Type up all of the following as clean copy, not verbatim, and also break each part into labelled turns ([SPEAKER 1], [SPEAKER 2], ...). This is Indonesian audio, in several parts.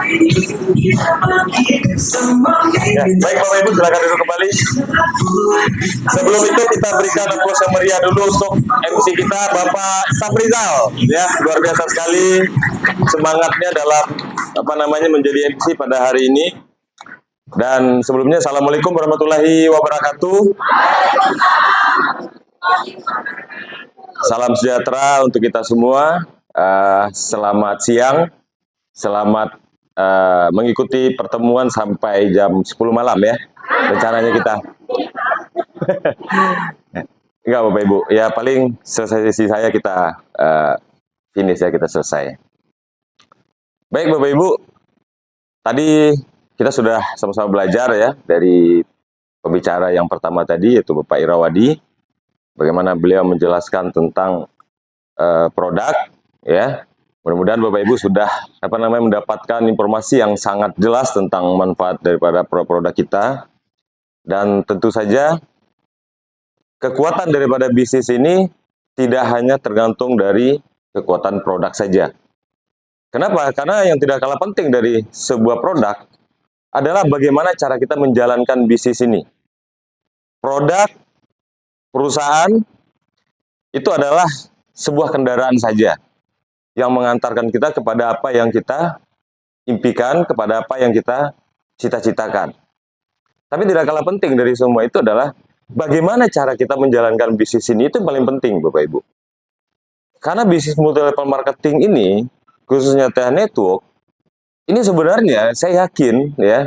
[SPEAKER 1] Ya, baik Bapak Ibu, silakan duduk kembali. Sebelum itu kita berikan aplaus yang meriah dulu untuk MC kita Bapak Saprizal. Ya, luar biasa sekali semangatnya dalam menjadi MC pada hari ini. Dan sebelumnya Assalamualaikum warahmatullahi wabarakatuh. Salam sejahtera untuk kita semua. Selamat siang. Selamat mengikuti pertemuan sampai jam 10 malam ya. Rencananya kita. Enggak Bapak Ibu. Ya paling selesai sesi saya kita finish ya, kita selesai. Baik Bapak Ibu. Tadi kita sudah sama-sama belajar ya dari pembicara yang pertama tadi, yaitu Bapak Irawadi, bagaimana beliau menjelaskan tentang produk ya. Mudah-mudahan Bapak Ibu sudah mendapatkan informasi yang sangat jelas tentang manfaat daripada produk kita. Dan tentu saja kekuatan daripada bisnis ini tidak hanya tergantung dari kekuatan produk saja. Kenapa? Karena yang tidak kalah penting dari sebuah produk adalah bagaimana cara kita menjalankan bisnis ini. Produk, perusahaan, itu adalah sebuah kendaraan saja yang mengantarkan kita kepada apa yang kita impikan, kepada apa yang kita cita-citakan. Tapi tidak kalah penting dari semua itu adalah bagaimana cara kita menjalankan bisnis ini, itu yang paling penting Bapak Ibu. Karena bisnis multi level marketing ini, khususnya TH Network, ini sebenarnya saya yakin ya,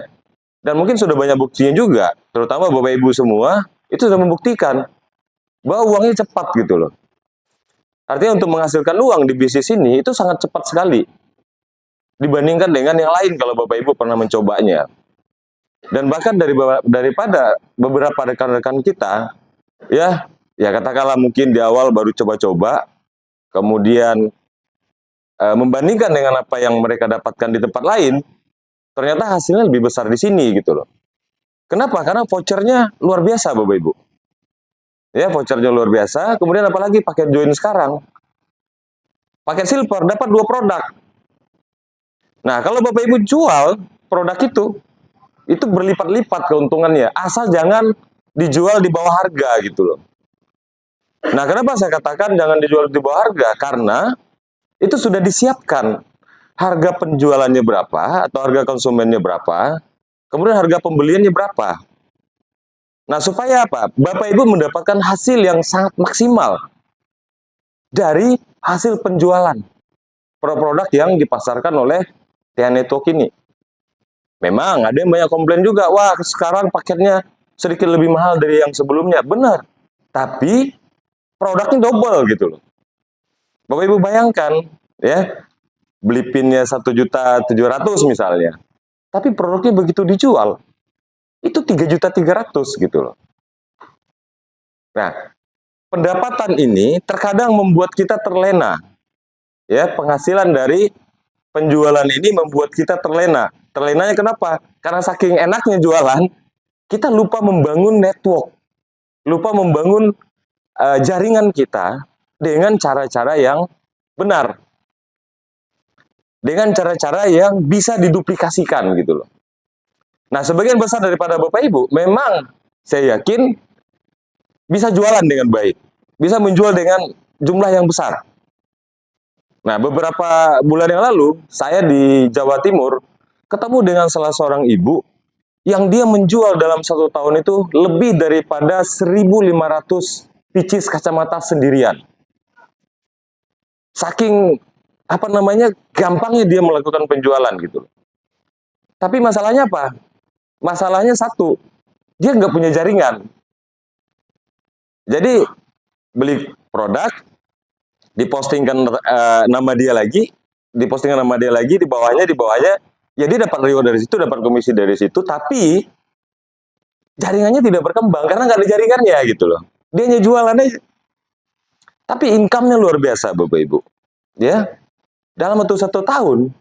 [SPEAKER 1] dan mungkin sudah banyak buktinya juga, terutama Bapak Ibu semua, itu sudah membuktikan bahwa uangnya cepat gitu loh. Artinya untuk menghasilkan uang di bisnis ini, itu sangat cepat sekali. Dibandingkan dengan yang lain kalau Bapak Ibu pernah mencobanya. Dan bahkan daripada beberapa rekan-rekan kita, ya katakanlah mungkin di awal baru coba-coba, kemudian membandingkan dengan apa yang mereka dapatkan di tempat lain, ternyata hasilnya lebih besar di sini gitu loh. Kenapa? Karena vouchernya luar biasa Bapak Ibu. Ya, vouchernya luar biasa. Kemudian apalagi paket join sekarang. Paket silver dapat 2 produk. Nah, kalau Bapak Ibu jual produk itu berlipat-lipat keuntungannya. Asal jangan dijual di bawah harga gitu loh. Nah, kenapa saya katakan jangan dijual di bawah harga? Karena itu sudah disiapkan harga penjualannya berapa atau harga konsumennya berapa, kemudian harga pembeliannya berapa. Nah, supaya apa? Bapak Ibu mendapatkan hasil yang sangat maksimal dari hasil penjualan produk yang dipasarkan oleh TH Network ini. Memang ada yang banyak komplain juga, wah sekarang paketnya sedikit lebih mahal dari yang sebelumnya. Benar, tapi produknya double gitu loh. Bapak Ibu bayangkan ya, beli pinnya 1.700.000 misalnya, tapi produknya begitu dijual itu 3.300.000 gitu loh. Nah, pendapatan ini terkadang membuat kita terlena. Ya, penghasilan dari penjualan ini membuat kita terlena. Terlenanya kenapa? Karena saking enaknya jualan, kita lupa membangun network, lupa membangun jaringan kita dengan cara-cara yang benar, dengan cara-cara yang bisa diduplikasikan gitu loh. Nah, sebagian besar daripada Bapak Ibu memang saya yakin bisa jualan dengan baik, bisa menjual dengan jumlah yang besar. Nah, beberapa bulan yang lalu saya di Jawa Timur ketemu dengan salah seorang ibu yang dia menjual dalam 1 tahun itu lebih daripada 1.500 pieces kacamata sendirian. Saking gampangnya dia melakukan penjualan gitu. Tapi masalahnya apa? Masalahnya satu, dia nggak punya jaringan. Jadi beli produk, dipostingkan nama dia lagi, di bawahnya, ya dia dapat reward dari situ, dapat komisi dari situ, tapi jaringannya tidak berkembang karena nggak ada jaringannya gitu loh. Dia hanya jualan aja. Tapi income-nya luar biasa Bapak Ibu. Ya, dalam waktu 1 tahun,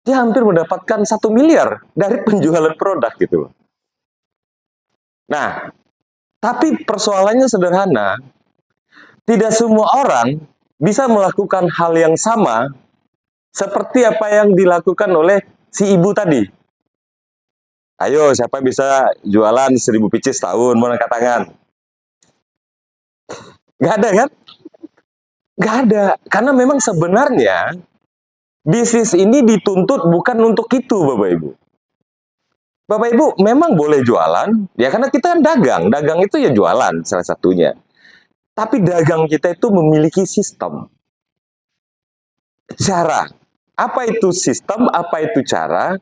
[SPEAKER 1] dia hampir mendapatkan 1 miliar dari penjualan produk gitu loh. Nah, tapi persoalannya sederhana. Tidak semua orang bisa melakukan hal yang sama seperti apa yang dilakukan oleh si ibu tadi. Ayo, siapa bisa jualan 1000 pieces tahun, mau angkat tangan? Nggak ada kan? Nggak ada. Karena memang sebenarnya bisnis ini dituntut bukan untuk itu, Bapak Ibu. Bapak Ibu memang boleh jualan, ya karena kita kan dagang. Dagang itu ya jualan salah satunya. Tapi dagang kita itu memiliki sistem. Cara. Apa itu sistem, apa itu cara?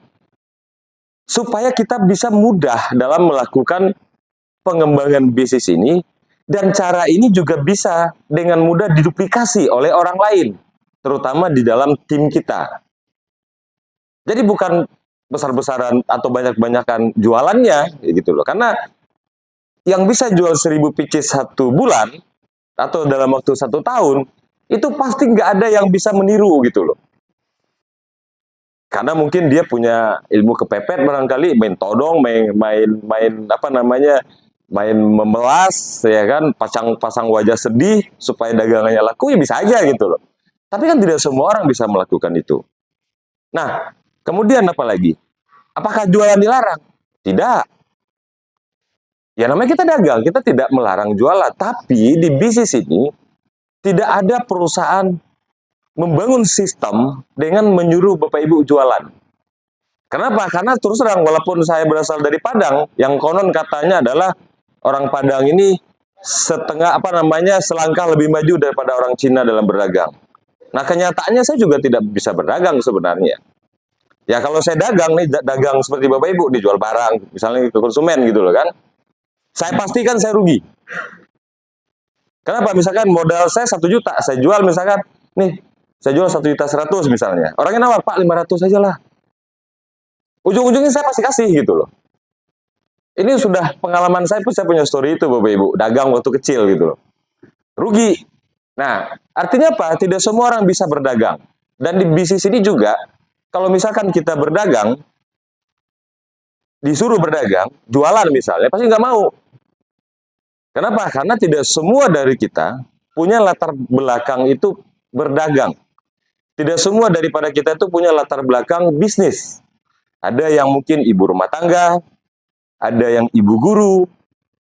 [SPEAKER 1] Supaya kita bisa mudah dalam melakukan pengembangan bisnis ini, dan cara ini juga bisa dengan mudah diduplikasi oleh orang lain, terutama di dalam tim kita. Jadi bukan besar-besaran atau banyak-banyakan jualannya, gitu loh. Karena yang bisa jual 1000 pieces 1 bulan, atau dalam waktu 1 tahun, itu pasti nggak ada yang bisa meniru, gitu loh. Karena mungkin dia punya ilmu kepepet barangkali, main todong, main apa namanya, main memelas, ya kan, pasang wajah sedih supaya dagangannya laku, ya bisa aja gitu loh. Tapi kan tidak semua orang bisa melakukan itu. Nah, kemudian apa lagi? Apakah jualan dilarang? Tidak. Ya namanya kita dagang, kita tidak melarang jualan. Tapi di bisnis ini tidak ada perusahaan membangun sistem dengan menyuruh Bapak Ibu jualan. Kenapa? Karena terus terang, walaupun saya berasal dari Padang, yang konon katanya adalah orang Padang ini selangkah lebih maju daripada orang Cina dalam berdagang. Nah, kenyataannya saya juga tidak bisa berdagang sebenarnya. Ya kalau saya dagang nih, dagang seperti Bapak Ibu, dijual barang, misalnya ke konsumen gitu loh kan, saya pastikan saya rugi. Kenapa? Misalkan modal saya 1 juta, saya jual misalkan, nih, saya jual 1.100.000 misalnya. Orangnya nawar, Pak 500 aja lah. Ujung-ujungnya saya pasti kasih gitu loh. Ini sudah pengalaman saya punya story itu Bapak Ibu, dagang waktu kecil gitu loh. Rugi. Nah, artinya apa? Tidak semua orang bisa berdagang. Dan di bisnis ini juga, kalau misalkan kita berdagang, disuruh berdagang, jualan misalnya, pasti nggak mau. Kenapa? Karena tidak semua dari kita punya latar belakang itu berdagang. Tidak semua daripada kita itu punya latar belakang bisnis. Ada yang mungkin ibu rumah tangga, ada yang ibu guru,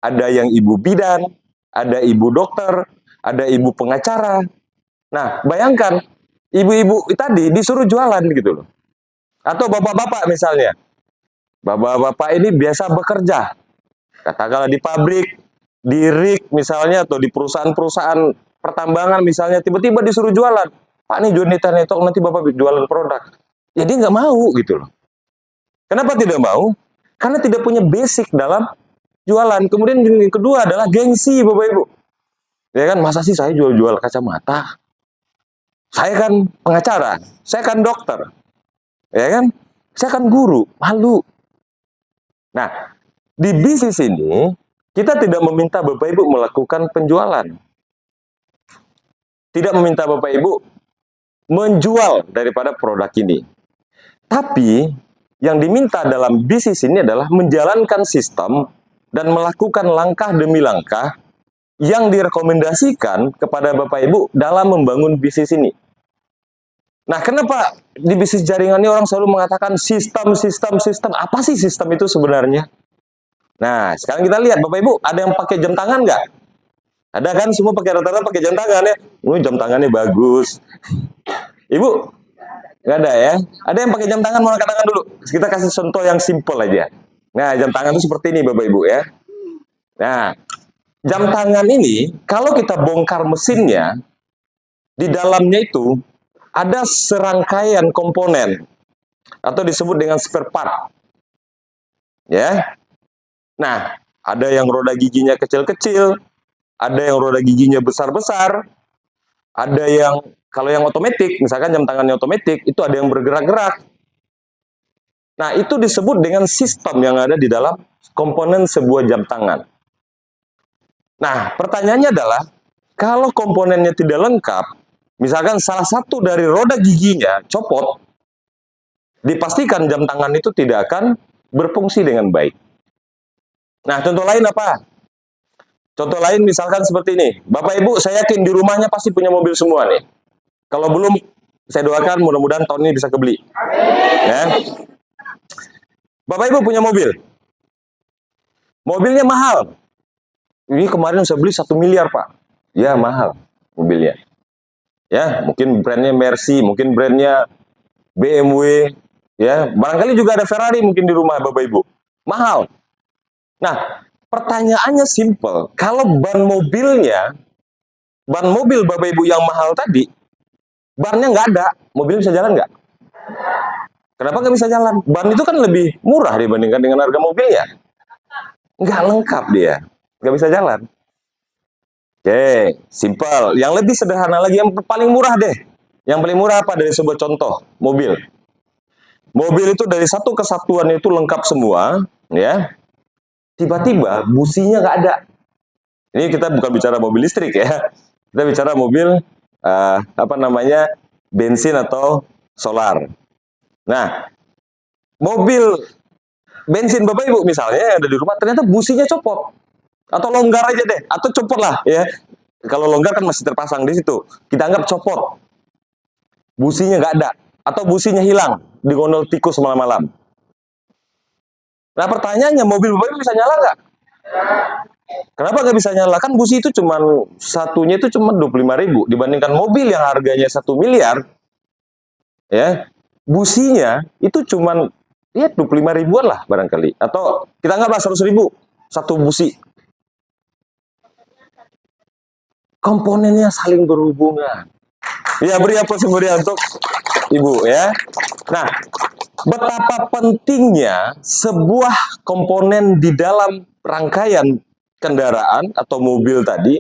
[SPEAKER 1] ada yang ibu bidan, ada ibu dokter, ada ibu pengacara. Nah, bayangkan, ibu-ibu tadi disuruh jualan gitu loh. Atau bapak-bapak misalnya. Bapak-bapak ini biasa bekerja. Katakanlah di pabrik, di rig misalnya, atau di perusahaan-perusahaan pertambangan misalnya, tiba-tiba disuruh jualan. Pak nih jual netok nanti Bapak jualan produk. Ya dia nggak mau gitu loh. Kenapa tidak mau? Karena tidak punya basic dalam jualan. Kemudian yang kedua adalah gengsi Bapak Ibu. Ya kan, masa sih saya jual-jual kacamata? Saya kan pengacara, saya kan dokter. Ya kan? Saya kan guru, malu. Nah, di bisnis ini kita tidak meminta Bapak Ibu melakukan penjualan. Tidak meminta Bapak Ibu menjual daripada produk ini. Tapi yang diminta dalam bisnis ini adalah menjalankan sistem dan melakukan langkah demi langkah yang direkomendasikan kepada Bapak Ibu dalam membangun bisnis ini. Nah, kenapa di bisnis jaringan ini orang selalu mengatakan sistem. Apa sih sistem itu sebenarnya? Nah, sekarang kita lihat Bapak Ibu, ada yang pakai jam tangan nggak? Ada kan, semua pakai rata-rata pakai jam tangan ya. Jam tangannya bagus. Ibu, nggak ada ya? Ada yang pakai jam tangan, mau angkat tangan dulu. Kita kasih contoh yang simple aja. Nah, jam tangan itu seperti ini Bapak Ibu ya. Nah, jam tangan ini, kalau kita bongkar mesinnya, di dalamnya itu ada serangkaian komponen, atau disebut dengan spare part. Ya. Nah, ada yang roda giginya kecil-kecil, ada yang roda giginya besar-besar, ada yang, kalau yang otomatis, misalkan jam tangannya otomatis, itu ada yang bergerak-gerak. Nah, itu disebut dengan sistem yang ada di dalam komponen sebuah jam tangan. Nah, pertanyaannya adalah, kalau komponennya tidak lengkap, misalkan salah satu dari roda giginya copot, dipastikan jam tangan itu tidak akan berfungsi dengan baik. Nah, contoh lain apa? Contoh lain misalkan seperti ini. Bapak Ibu, saya yakin di rumahnya pasti punya mobil semua nih. Kalau belum, saya doakan mudah-mudahan tahun ini bisa kebeli. Ya. Bapak Ibu punya mobil. Mobilnya mahal. Ini kemarin saya beli 1 miliar, Pak. Ya, mahal mobilnya. Ya, mungkin brandnya Mercy, mungkin brandnya BMW, ya. Barangkali juga ada Ferrari mungkin di rumah Bapak Ibu. Mahal. Nah, pertanyaannya simple. Kalau ban mobil Bapak Ibu yang mahal tadi, bannya nggak ada, mobil bisa jalan nggak? Kenapa nggak bisa jalan? Ban itu kan lebih murah dibandingkan dengan harga mobilnya. Nggak lengkap dia, nggak bisa jalan. Oke, simple. Yang lebih sederhana lagi, yang paling murah deh. Yang paling murah apa dari sebuah contoh? Mobil. Mobil itu dari satu kesatuan itu lengkap semua, ya. Tiba-tiba businya nggak ada. Ini kita bukan bicara mobil listrik ya. Kita bicara mobil bensin atau solar. Nah, mobil bensin Bapak Ibu misalnya ada di rumah, ternyata businya copot. Atau longgar aja deh, atau copot lah ya. Kalau longgar kan masih terpasang di situ. Kita anggap copot. Businya nggak ada. Atau businya hilang, digondol tikus malam-malam. Nah pertanyaannya, mobil Bapak Ibu bisa nyala nggak? Kenapa nggak bisa nyala? Kan busi itu satunya itu cuma 25.000 dibandingkan mobil yang harganya 1 miliar, ya. Businya itu cuma ya 25.000-an lah barangkali. Atau kita anggaplah 100.000 satu busi. Komponennya saling berhubungan. Ya, beri aplaus kemudian untuk Ibu ya. Nah, betapa pentingnya sebuah komponen di dalam rangkaian kendaraan atau mobil tadi,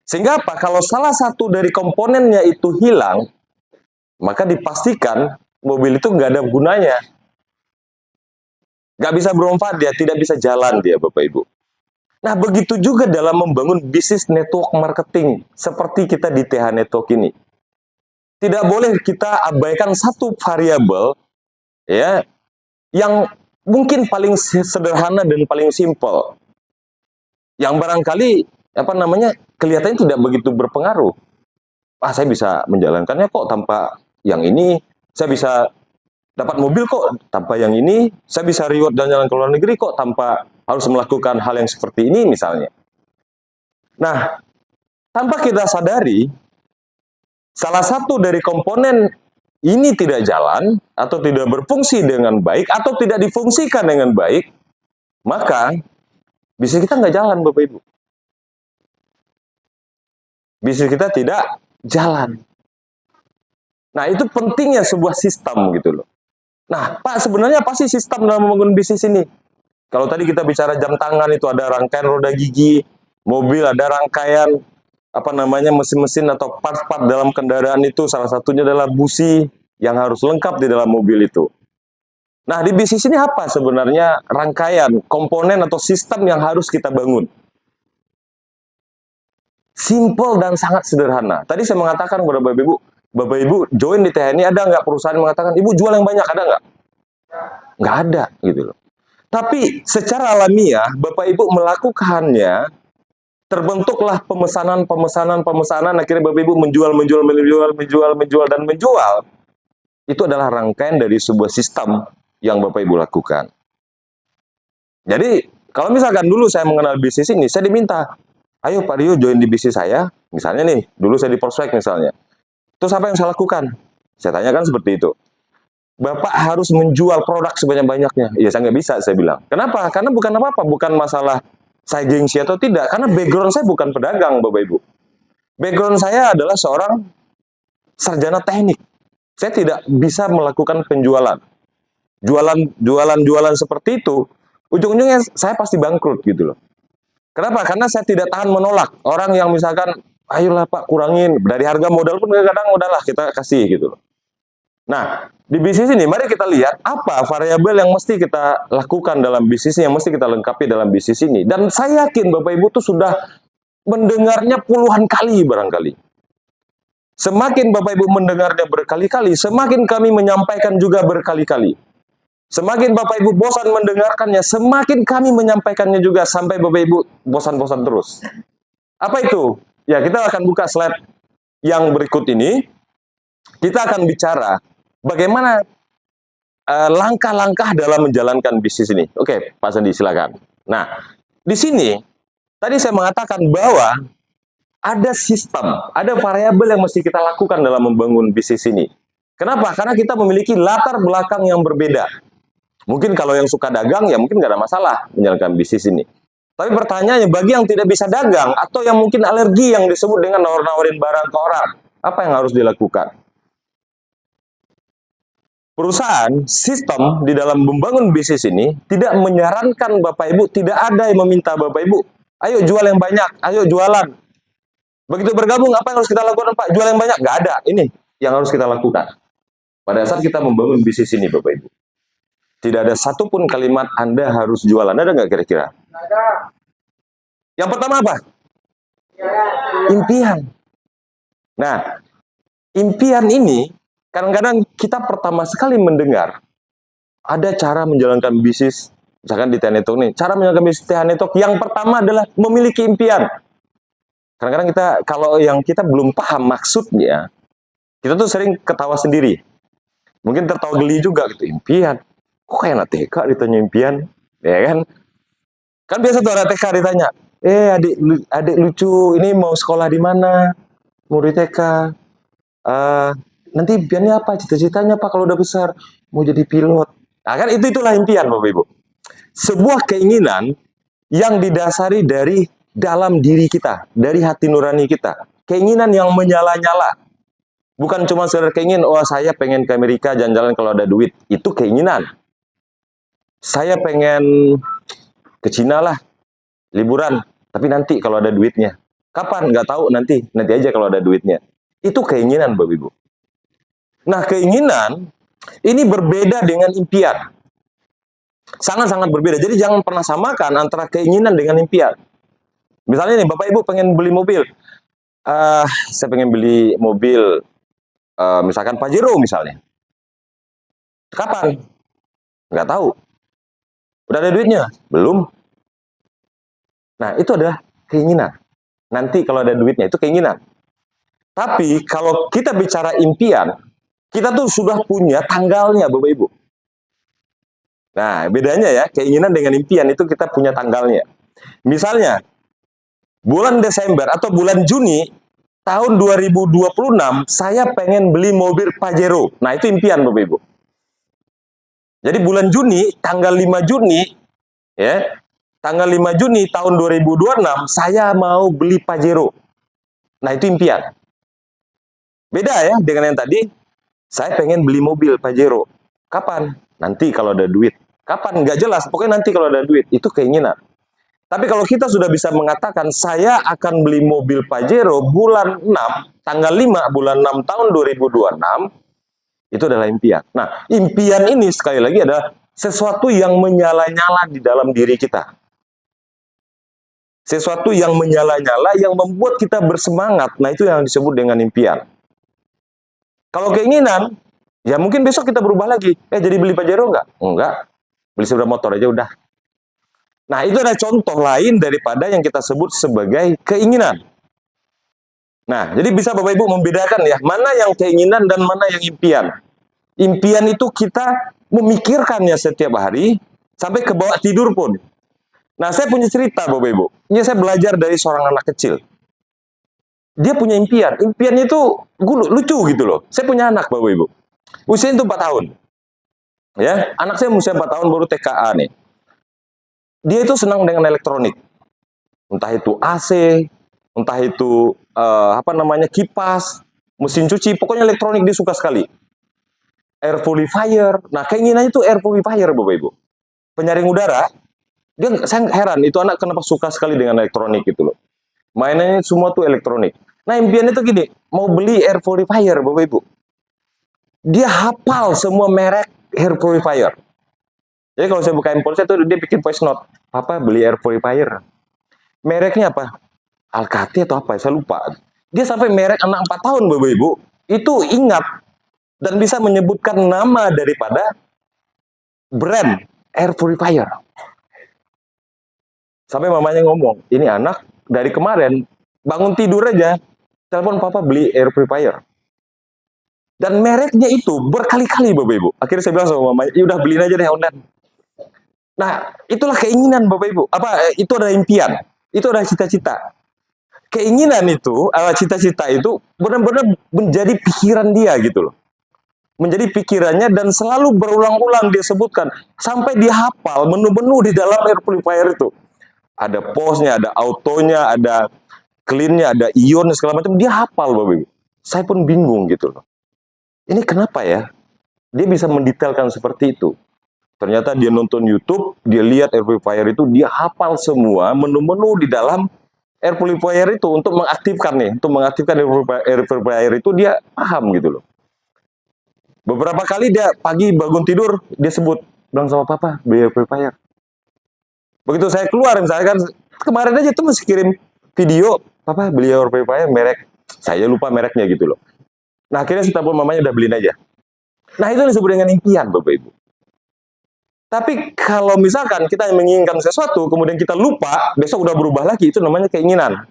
[SPEAKER 1] sehingga apa? Kalau salah satu dari komponennya itu hilang, maka dipastikan mobil itu nggak ada gunanya. Nggak bisa bermanfaat dia, tidak bisa jalan dia, Bapak Ibu. Nah, begitu juga dalam membangun bisnis network marketing, seperti kita di TH Network ini. Tidak boleh kita abaikan satu variabel, ya, yang mungkin paling sederhana dan paling simpel. Yang barangkali, kelihatannya tidak begitu berpengaruh. Saya bisa menjalankannya kok tanpa yang ini, saya bisa dapat mobil kok tanpa yang ini, saya bisa reward dan jalan ke luar negeri kok tanpa harus melakukan hal yang seperti ini misalnya. Nah, tanpa kita sadari, salah satu dari komponen ini tidak jalan, atau tidak berfungsi dengan baik, atau tidak difungsikan dengan baik, maka bisnis kita nggak jalan, Bapak Ibu. Bisnis kita tidak jalan. Nah, itu pentingnya sebuah sistem gitu loh. Nah, Pak, sebenarnya apa sih sistem dalam membangun bisnis ini? Kalau tadi kita bicara jam tangan itu ada rangkaian roda gigi, mobil ada rangkaian mesin-mesin atau part-part dalam kendaraan itu, salah satunya adalah busi yang harus lengkap di dalam mobil itu. Nah, di bisnis ini apa sebenarnya rangkaian, komponen atau sistem yang harus kita bangun? Simple dan sangat sederhana. Tadi saya mengatakan kepada Bapak Ibu join di THNI, ada nggak perusahaan yang mengatakan, Ibu jual yang banyak, ada nggak? Nggak ada, gitu loh. Tapi secara alamiah, Bapak Ibu melakukannya, terbentuklah pemesanan, akhirnya Bapak Ibu menjual. Itu adalah rangkaian dari sebuah sistem yang Bapak Ibu lakukan. Jadi, kalau misalkan dulu saya mengenal bisnis ini, saya diminta, ayo Pak Rio join di bisnis saya, misalnya nih, dulu saya di prospek misalnya. Terus apa yang saya lakukan? Saya tanyakan seperti itu. Bapak harus menjual produk sebanyak-banyaknya. Ya saya nggak bisa, saya bilang. Kenapa? Karena bukan apa-apa, bukan masalah saya gengsi atau tidak. Karena background saya bukan pedagang, Bapak Ibu. Background saya adalah seorang sarjana teknik. Saya tidak bisa melakukan penjualan. Jualan seperti itu, ujung-ujungnya saya pasti bangkrut gitu loh. Kenapa? Karena saya tidak tahan menolak orang yang misalkan, ayolah Pak kurangin, dari harga modal pun kadang udahlah kita kasih gitu loh. Nah, di bisnis ini mari kita lihat apa variabel yang mesti kita lakukan dalam bisnis, yang mesti kita lengkapi dalam bisnis ini. Dan saya yakin Bapak Ibu tuh sudah mendengarnya puluhan kali barangkali. Semakin Bapak Ibu mendengarnya berkali-kali, semakin kami menyampaikan juga berkali-kali. Semakin Bapak Ibu bosan mendengarkannya, semakin kami menyampaikannya juga sampai Bapak Ibu bosan-bosan terus. Apa itu? Ya, kita akan buka slide yang berikut ini. Kita akan bicara bagaimana langkah-langkah dalam menjalankan bisnis ini. Oke, Pak Sandi silakan. Nah, di sini tadi saya mengatakan bahwa ada sistem, ada variabel yang mesti kita lakukan dalam membangun bisnis ini. Kenapa? Karena kita memiliki latar belakang yang berbeda. Mungkin kalau yang suka dagang, ya mungkin nggak ada masalah menjalankan bisnis ini. Tapi pertanyaannya, bagi yang tidak bisa dagang, atau yang mungkin alergi yang disebut dengan nawar-nawarin barang ke orang, apa yang harus dilakukan? Perusahaan, sistem di dalam membangun bisnis ini tidak menyarankan Bapak Ibu, tidak ada yang meminta Bapak Ibu, ayo jual yang banyak, ayo jualan. Begitu bergabung, apa yang harus kita lakukan Pak? Jual yang banyak? Nggak ada. Ini yang harus kita lakukan. Pada saat kita membangun bisnis ini Bapak Ibu. Tidak ada satupun kalimat Anda harus jualan. Ada nggak kira-kira? Ada. Yang pertama apa? Impian. Nah, impian ini kadang-kadang kita pertama sekali mendengar ada cara menjalankan bisnis, misalkan di TNETOK nih, cara menjalankan bisnis TNETOK yang pertama adalah memiliki impian. Kadang-kadang kita, kalau yang kita belum paham maksudnya, kita tuh sering ketawa sendiri. Mungkin tertawa geli juga gitu, impian. Kok kayak anak TK ditanya impian, ya kan? Kan biasa tuh anak TK ditanya, adik lucu, ini mau sekolah di mana? Murid TK. Nanti impiannya apa? Cita-citanya apa kalau udah besar? Mau jadi pilot. Nah kan itulah impian Bapak Ibu. Sebuah keinginan yang didasari dari dalam diri kita, dari hati nurani kita. Keinginan yang menyala-nyala. Bukan cuma sekedar keinginan, oh saya pengen ke Amerika jalan-jalan kalau ada duit. Itu keinginan. Saya pengen ke Cina lah, liburan. Tapi nanti kalau ada duitnya. Kapan? Nggak tahu, nanti aja kalau ada duitnya. Itu keinginan Bapak Ibu. Nah, keinginan ini berbeda dengan impian. Sangat-sangat berbeda. Jadi jangan pernah samakan antara keinginan dengan impian. Misalnya nih, Bapak Ibu pengen beli mobil. Saya pengen beli mobil, misalkan Pajero misalnya. Kapan? Nggak tahu. Udah ada duitnya? Belum. Nah, itu adalah keinginan. Nanti kalau ada duitnya, itu keinginan. Tapi kalau kita bicara impian, kita tuh sudah punya tanggalnya, Bapak Ibu. Nah, bedanya ya, keinginan dengan impian itu kita punya tanggalnya. Misalnya, bulan Desember atau bulan Juni tahun 2026, saya pengen beli mobil Pajero. Nah, itu impian, Bapak Ibu. Jadi bulan Juni, tanggal 5 Juni, ya, tanggal 5 Juni tahun 2026, saya mau beli Pajero. Nah, itu impian. Beda ya dengan yang tadi, saya pengen beli mobil Pajero. Kapan? Nanti kalau ada duit. Kapan? Nggak jelas, pokoknya nanti kalau ada duit. Itu keinginan. Tapi kalau kita sudah bisa mengatakan, saya akan beli mobil Pajero bulan 6, tanggal 5 bulan 6 tahun 2026, itu adalah impian. Nah, impian ini sekali lagi adalah sesuatu yang menyala-nyala di dalam diri kita. Sesuatu yang menyala-nyala, yang membuat kita bersemangat. Nah, itu yang disebut dengan impian. Kalau keinginan, ya mungkin besok kita berubah lagi. Jadi beli Pajero nggak? Enggak. Beli sepeda motor aja udah. Nah, itu adalah contoh lain daripada yang kita sebut sebagai keinginan. Nah, jadi bisa Bapak Ibu membedakan ya, mana yang keinginan dan mana yang impian. Impian itu kita memikirkannya setiap hari, sampai ke bawah tidur pun. Nah, saya punya cerita Bapak Ibu. Ini saya belajar dari seorang anak kecil. Dia punya impian. Impiannya itu lucu gitu loh. Saya punya anak Bapak Ibu. Usianya itu 4 tahun. Ya, anak saya usia 4 tahun baru TKA nih. Dia itu senang dengan elektronik. Entah itu AC, entah itu kipas, mesin cuci, pokoknya elektronik dia suka sekali. Air purifier. Nah, keinginannya itu air purifier Bapak Ibu. Penyaring udara. Saya heran itu anak kenapa suka sekali dengan elektronik gitu loh. Mainannya semua tuh elektronik. Nah, impiannya itu gini, mau beli air purifier Bapak Ibu. Dia hafal semua merek air purifier. Jadi kalau saya buka handphone saya tuh dia bikin voice note. Papa beli air purifier. Mereknya apa? Alkati atau apa? Saya lupa. Dia sampai merek anak 4 tahun Bapak Ibu. Itu ingat. Dan bisa menyebutkan nama daripada brand air purifier. Sampai mamanya ngomong, ini anak dari kemarin bangun tidur aja, telepon papa beli air purifier. Dan mereknya itu berkali-kali Bapak Ibu. Akhirnya saya bilang sama mamanya, ya udah beliin aja deh online. Nah, itulah keinginan Bapak Ibu. Itu adalah impian. Itu adalah cita-cita. Keinginan itu, cita-cita itu benar-benar menjadi pikiran dia gitu loh. Menjadi pikirannya dan selalu berulang-ulang dia sebutkan. Sampai dia hafal menu-menu di dalam air purifier itu. Ada posnya, ada autonya, ada clean-nya, ada ion, segala macam. Dia hafal Bapak Ibu. Saya pun bingung gitu loh. Ini kenapa ya? Dia bisa mendetailkan seperti itu. Ternyata dia nonton YouTube, dia lihat air purifier itu, dia hafal semua menu-menu di dalam air purifier itu untuk mengaktifkan air purifier itu dia paham gitu loh. Beberapa kali dia pagi bangun tidur, dia sebut, bilang sama papa, beli air purifier. Begitu saya keluar, misalnya kan, kemarin aja tuh masih kirim video, papa beli air purifier merek, saya lupa mereknya gitu loh. Nah akhirnya saya telepon mamanya, udah beliin aja. Nah itu disebut dengan impian Bapak Ibu. Tapi kalau misalkan kita menginginkan sesuatu, kemudian kita lupa, besok udah berubah lagi, itu namanya keinginan,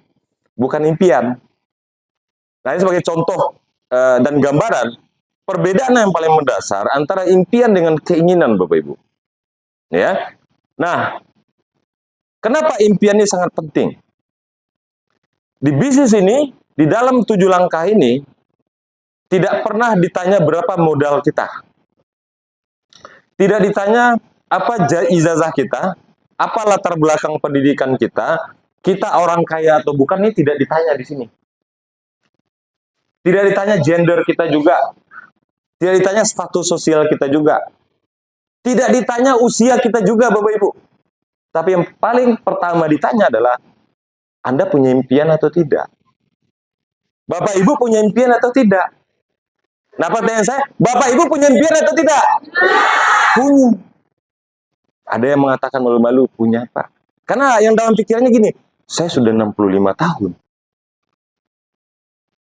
[SPEAKER 1] bukan impian. Nah ini sebagai contoh dan gambaran, perbedaan yang paling mendasar antara impian dengan keinginan Bapak Ibu. Ya. Nah, kenapa impian ini sangat penting? Di bisnis ini, di dalam 7 langkah ini, tidak pernah ditanya berapa modal kita. Tidak ditanya apa ijazah kita, apa latar belakang pendidikan kita orang kaya atau bukan, ini tidak ditanya di sini. Tidak ditanya gender kita juga. Tidak ditanya status sosial kita juga. Tidak ditanya usia kita juga Bapak Ibu. Tapi yang paling pertama ditanya adalah, Anda punya impian atau tidak? Bapak Ibu punya impian atau tidak? Nah pertanyaan saya, Bapak Ibu punya impian atau tidak? Punya. Ada yang mengatakan malu-malu, punya Pak. Karena yang dalam pikirannya gini, saya sudah 65 tahun.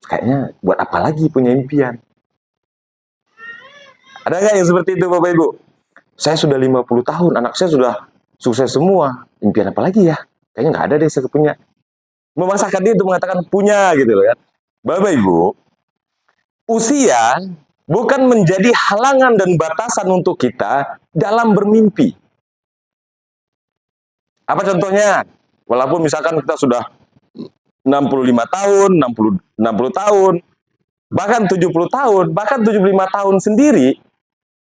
[SPEAKER 1] Kayaknya buat apa lagi punya impian? Ada nggak yang seperti itu Bapak Ibu? Saya sudah 50 tahun, anak saya sudah sukses semua. Impian apa lagi ya? Kayaknya nggak ada deh saya punya. Memaksakan dia untuk mengatakan punya gitu loh kan. Bapak Ibu, usia bukan menjadi halangan dan batasan untuk kita dalam bermimpi. Apa contohnya? Walaupun misalkan kita sudah 65 tahun, 60 tahun, bahkan 70 tahun, bahkan 75 tahun sendiri,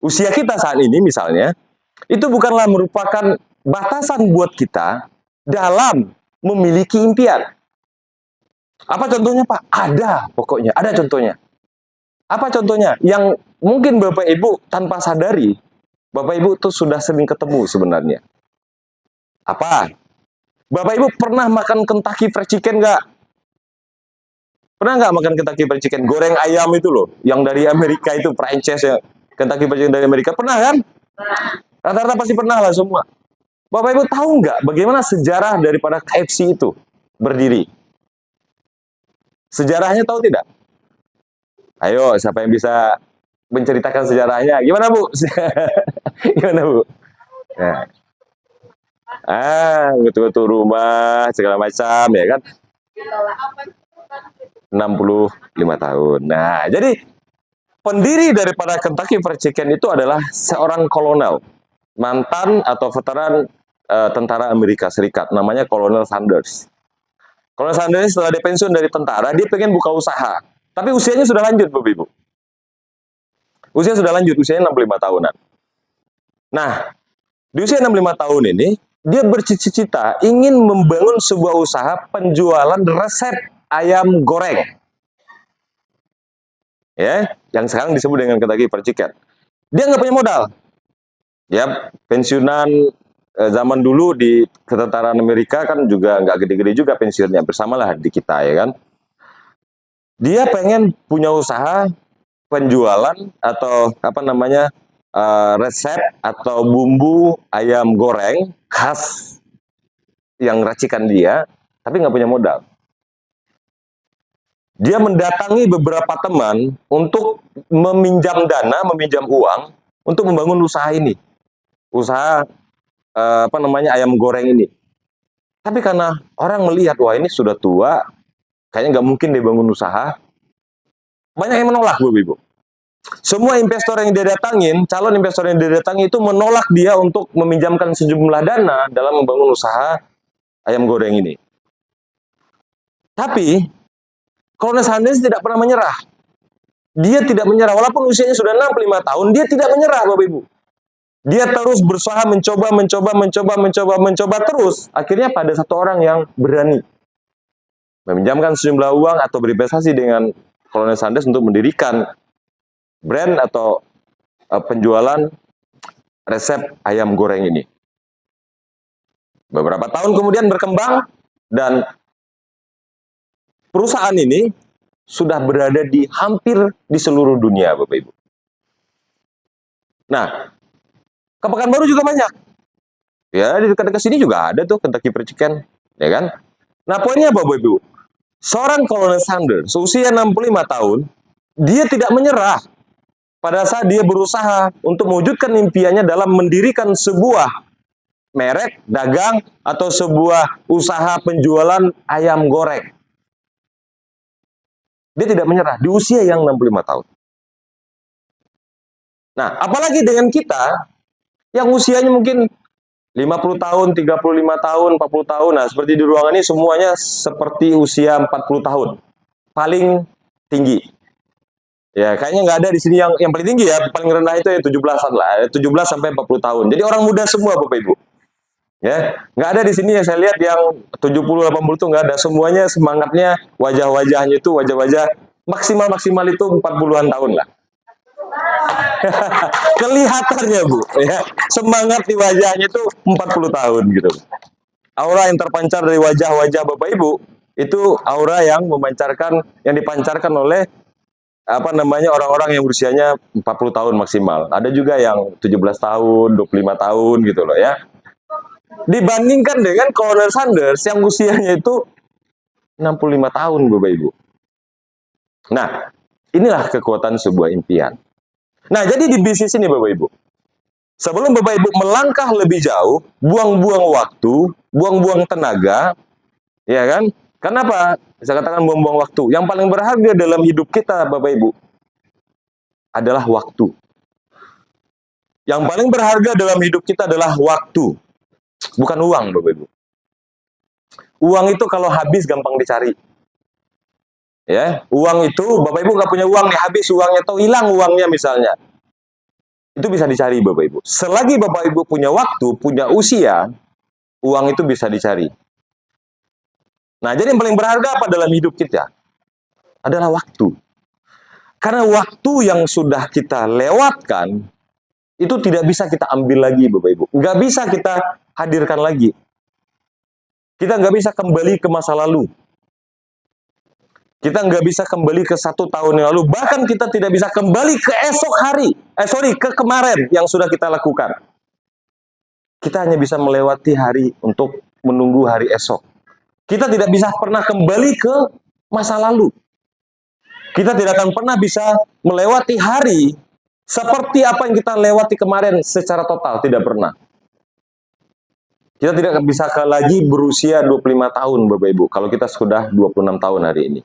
[SPEAKER 1] usia kita saat ini misalnya, itu bukanlah merupakan batasan buat kita dalam memiliki impian. Apa contohnya Pak? Ada pokoknya, ada contohnya. Apa contohnya? Yang mungkin Bapak Ibu tanpa sadari, Bapak Ibu tuh sudah sering ketemu sebenarnya. Apa? Bapak Ibu pernah makan Kentucky Fried Chicken nggak? Pernah nggak makan Kentucky Fried Chicken? Goreng ayam itu loh, yang dari Amerika itu, franchise ya. Kentucky Fried Chicken dari Amerika, pernah kan? Rata-rata pasti pernah lah semua. Bapak Ibu tahu nggak bagaimana sejarah daripada KFC itu berdiri? Sejarahnya tahu tidak? Ayo, siapa yang bisa menceritakan sejarahnya? Gimana Bu? Gimana Bu? Ya. Betul-betul rumah, segala macam, ya kan? 65 tahun. Nah, jadi pendiri daripada Kentucky Fried Chicken itu adalah seorang kolonel, mantan atau veteran tentara Amerika Serikat, namanya Kolonel Sanders. Kolonel Sanders setelah dia pensiun dari tentara, dia pengen buka usaha. Tapi usianya sudah lanjut, Bapak Ibu. Usia sudah lanjut, usianya 65 tahunan. Nah, di usia 65 tahun ini, dia bercita-cita ingin membangun sebuah usaha penjualan resep ayam goreng. Ya, yang sekarang disebut dengan Kentucky Fried Chicken. Dia nggak punya modal. Ya, pensiunan zaman dulu di ketentaraan Amerika kan juga nggak gede-gede juga pensiunnya, bersamalah di kita ya kan. Dia pengen punya usaha penjualan atau apa namanya resep atau bumbu ayam goreng khas yang racikan dia, tapi nggak punya modal. Dia mendatangi beberapa teman untuk meminjam dana, meminjam uang untuk membangun usaha ini, usaha apa namanya ayam goreng ini. Tapi karena orang melihat wah ini sudah tua, kayaknya nggak mungkin dia bangun usaha, banyak yang menolak Bu Ibu. Semua investor yang dia datangin, calon investor yang dia datangi itu menolak dia untuk meminjamkan sejumlah dana dalam membangun usaha ayam goreng ini. Tapi, Kolonel Sanders tidak pernah menyerah. Dia tidak menyerah, walaupun usianya sudah 65 tahun, dia tidak menyerah, Bapak Ibu. Dia terus berusaha mencoba terus. Akhirnya pada satu orang yang berani meminjamkan sejumlah uang atau berinvestasi dengan Kolonel Sanders untuk mendirikan brand atau penjualan resep ayam goreng ini. Beberapa tahun kemudian berkembang dan perusahaan ini sudah berada di hampir di seluruh dunia, Bapak Ibu. Nah, ke Pekanbaru juga banyak. Ya, di dekat-dekat sini juga ada tuh Kentucky Fried Chicken, ya kan? Nah, poinnya apa, Bapak Ibu? Seorang Kolonel Sanders, seusia 65 tahun, dia tidak menyerah pada saat dia berusaha untuk mewujudkan impiannya dalam mendirikan sebuah merek, dagang, atau sebuah usaha penjualan ayam goreng. Dia tidak menyerah di usia yang 65 tahun. Nah, apalagi dengan kita yang usianya mungkin 50 tahun, 35 tahun, 40 tahun. Nah, seperti di ruangan ini semuanya seperti usia 40 tahun. Paling tinggi. Ya, kayaknya nggak ada di sini yang paling tinggi ya, paling rendah itu ya 17-an lah, 17 sampai 40 tahun. Jadi orang muda semua, Bapak Ibu. Ya, nggak ada di sini yang saya lihat yang 70 80 itu nggak ada. Semuanya semangatnya, wajah-wajahnya itu wajah-wajah maksimal itu 40-an tahun lah. Kelihatannya, Bu, ya. Semangat di wajahnya itu 40 tahun gitu. Aura yang terpancar dari wajah-wajah Bapak Ibu itu aura yang dipancarkan oleh orang-orang yang usianya 40 tahun maksimal. Ada juga yang 17 tahun, 25 tahun gitu loh ya. Dibandingkan dengan Kolonel Sanders yang usianya itu 65 tahun, Bapak Ibu. Nah, inilah kekuatan sebuah impian. Nah, jadi di bisnis ini Bapak Ibu, sebelum Bapak Ibu melangkah lebih jauh, buang-buang waktu, buang-buang tenaga, ya kan? Kenapa? Saya katakan buang-buang waktu. Yang paling berharga dalam hidup kita, Bapak Ibu, adalah waktu. Yang paling berharga dalam hidup kita adalah waktu. Bukan uang, Bapak Ibu. Uang itu kalau habis gampang dicari. Ya, uang itu, Bapak Ibu nggak punya uang nih, habis uangnya atau hilang uangnya misalnya. Itu bisa dicari, Bapak Ibu. Selagi Bapak Ibu punya waktu, punya usia, uang itu bisa dicari. Nah, jadi yang paling berharga apa dalam hidup kita? Adalah waktu. Karena waktu yang sudah kita lewatkan, itu tidak bisa kita ambil lagi, Bapak Ibu. Nggak bisa kita hadirkan lagi. Kita nggak bisa kembali ke masa lalu. Kita nggak bisa kembali ke 1 tahun yang lalu. Bahkan kita tidak bisa kembali ke esok hari. Ke kemarin yang sudah kita lakukan. Kita hanya bisa melewati hari untuk menunggu hari esok. Kita tidak bisa pernah kembali ke masa lalu. Kita tidak akan pernah bisa melewati hari seperti apa yang kita lewati kemarin secara total. Tidak pernah. Kita tidak bisa lagi berusia 25 tahun, Bapak Ibu. Kalau kita sudah 26 tahun hari ini.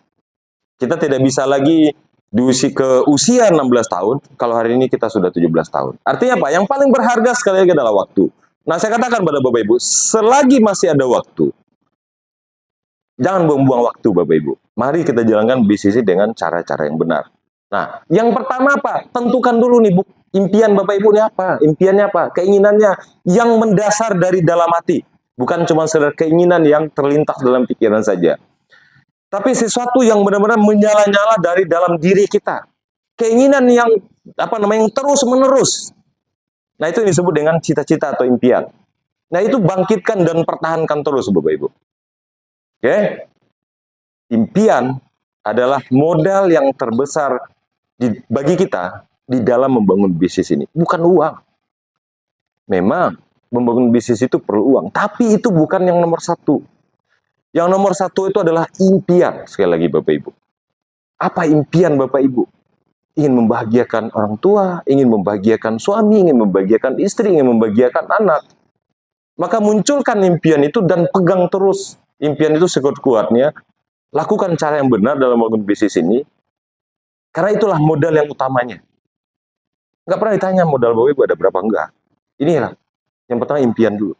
[SPEAKER 1] Kita tidak bisa lagi diusi ke usia 16 tahun, kalau hari ini kita sudah 17 tahun. Artinya apa? Yang paling berharga sekali lagi adalah waktu. Nah, saya katakan pada Bapak Ibu, selagi masih ada waktu, jangan buang-buang waktu, Bapak Ibu. Mari kita jalankan bisnis dengan cara-cara yang benar. Nah, yang pertama apa? Tentukan dulu nih, Bu. Impian Bapak Ibu ini apa? Impiannya apa? Keinginannya yang mendasar dari dalam hati. Bukan cuma sekedar keinginan yang terlintas dalam pikiran saja. Tapi sesuatu yang benar-benar menyala-nyala dari dalam diri kita. Keinginan yang yang terus-menerus. Nah, itu disebut dengan cita-cita atau impian. Nah, itu bangkitkan dan pertahankan terus, Bapak Ibu. Oke? Impian adalah modal yang terbesar bagi kita di dalam membangun bisnis ini. Bukan uang. Memang membangun bisnis itu perlu uang, tapi itu bukan yang nomor satu. Yang nomor satu itu adalah impian. Sekali lagi Bapak Ibu. Apa impian Bapak Ibu? Ingin membahagiakan orang tua, ingin membahagiakan suami, ingin membahagiakan istri, ingin membahagiakan anak. Maka munculkan impian itu dan pegang terus impian itu sekuat-kuatnya. Lakukan cara yang benar dalam membangun bisnis ini. Karena itulah modal yang utamanya. Nggak pernah ditanya modal Bapak Ibu ada berapa, enggak. Inilah, yang pertama impian dulu.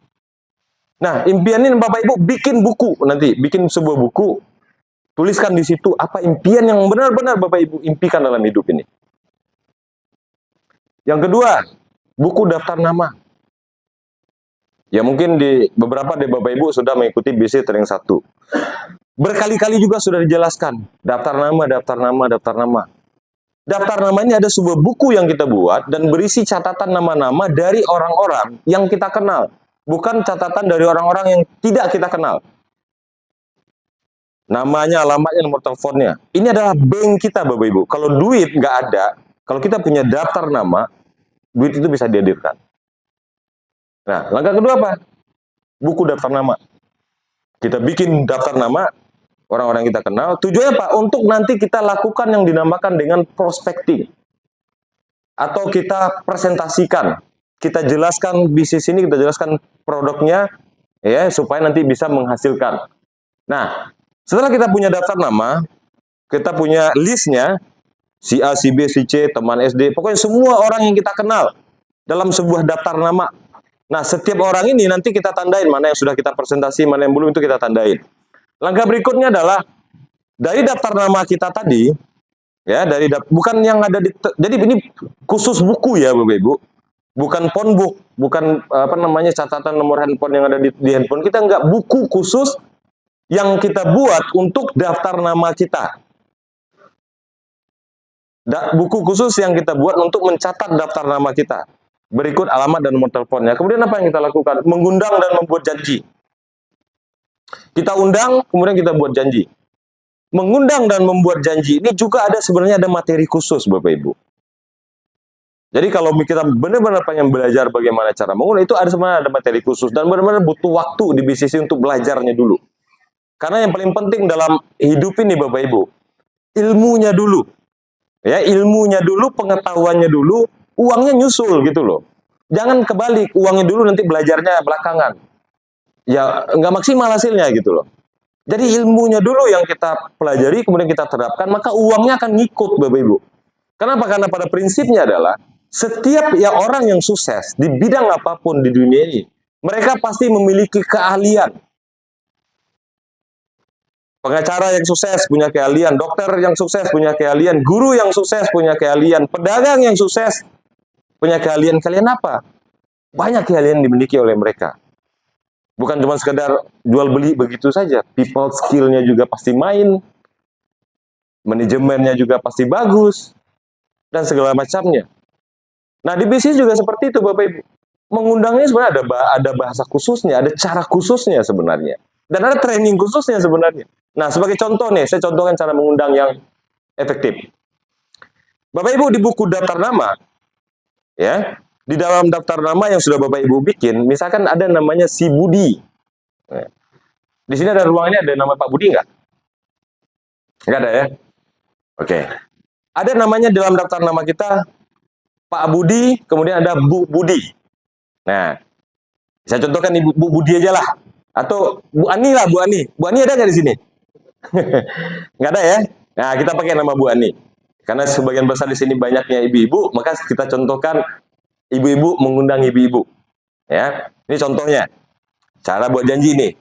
[SPEAKER 1] Nah, impian ini Bapak Ibu bikin buku nanti, bikin sebuah buku, tuliskan di situ apa impian yang benar-benar Bapak Ibu impikan dalam hidup ini. Yang kedua, buku daftar nama. Ya mungkin di beberapa dari Bapak Ibu sudah mengikuti BC Training 1. Berkali-kali juga sudah dijelaskan, daftar nama, daftar nama, daftar nama. Daftar nama ini ada sebuah buku yang kita buat dan berisi catatan nama-nama dari orang-orang yang kita kenal. Bukan catatan dari orang-orang yang tidak kita kenal. Namanya, alamatnya, nomor teleponnya. Ini adalah bank kita Bapak Ibu. Kalau duit nggak ada, kalau kita punya daftar nama, duit itu bisa dihadirkan. Nah, langkah kedua apa? Buku daftar nama. Kita bikin daftar nama orang-orang yang kita kenal. Tujuannya apa? Untuk nanti kita lakukan yang dinamakan dengan prospecting. Atau kita presentasikan. Kita jelaskan bisnis ini, kita jelaskan produknya, ya supaya nanti bisa menghasilkan. Nah, setelah kita punya daftar nama, kita punya listnya, si A, si B, si C, teman SD, pokoknya semua orang yang kita kenal dalam sebuah daftar nama. Nah, setiap orang ini nanti kita tandain, mana yang sudah kita presentasi, mana yang belum, itu kita tandain. Langkah berikutnya adalah, dari daftar nama kita tadi, ya bukan yang ada di, jadi ini khusus buku ya Bapak Ibu, bukan phonebook, bukan catatan nomor handphone yang ada di handphone kita, enggak, buku khusus yang kita buat untuk daftar nama kita. Buku khusus yang kita buat untuk mencatat daftar nama kita. Berikut alamat dan nomor teleponnya. Kemudian apa yang kita lakukan? Mengundang dan membuat janji. Kita undang, kemudian kita buat janji. Mengundang dan membuat janji ini juga sebenarnya ada materi khusus Bapak Ibu. Jadi kalau kita benar-benar pengen belajar bagaimana cara mengundang, itu sebenarnya ada materi khusus dan benar-benar butuh waktu di bisnis untuk belajarnya dulu. Karena yang paling penting dalam hidup ini Bapak Ibu, ilmunya dulu. Ya, ilmunya dulu, pengetahuannya dulu, uangnya nyusul gitu loh. Jangan kebalik, uangnya dulu nanti belajarnya belakangan. Ya, nggak maksimal hasilnya gitu loh. Jadi ilmunya dulu yang kita pelajari, kemudian kita terapkan, maka uangnya akan ngikut Bapak Ibu. Kenapa? Karena pada prinsipnya adalah, setiap orang yang sukses di bidang apapun di dunia ini, mereka pasti memiliki keahlian. Pengacara yang sukses punya keahlian, dokter yang sukses punya keahlian, guru yang sukses punya keahlian, pedagang yang sukses punya keahlian. Kalian apa? Banyak keahlian dimiliki oleh mereka. Bukan cuma sekedar jual beli begitu saja. People skill-nya juga pasti main, manajemennya juga pasti bagus, dan segala macamnya. Nah, di bisnis juga seperti itu Bapak Ibu. Mengundangnya sebenarnya ada bahasa khususnya, ada cara khususnya sebenarnya. Dan ada training khususnya sebenarnya. Nah, sebagai contoh nih, saya contohkan cara mengundang yang efektif. Bapak Ibu di buku daftar nama, ya, di dalam daftar nama yang sudah Bapak Ibu bikin, misalkan ada namanya si Budi. Di sini ada ruangannya, ada nama Pak Budi nggak? Nggak ada ya? Oke. Ada namanya dalam daftar nama kita, Pak Budi, kemudian ada Bu Budi. Nah, saya contohkan nih Bu Budi aja lah. Atau Bu Ani lah, Bu Ani. Bu Ani ada nggak di sini? Nggak ada ya? Nah, kita pakai nama Bu Ani. Karena sebagian besar di sini banyaknya ibu-ibu, maka kita contohkan ibu-ibu mengundang ibu-ibu. Ya, ini contohnya. Cara buat janji nih.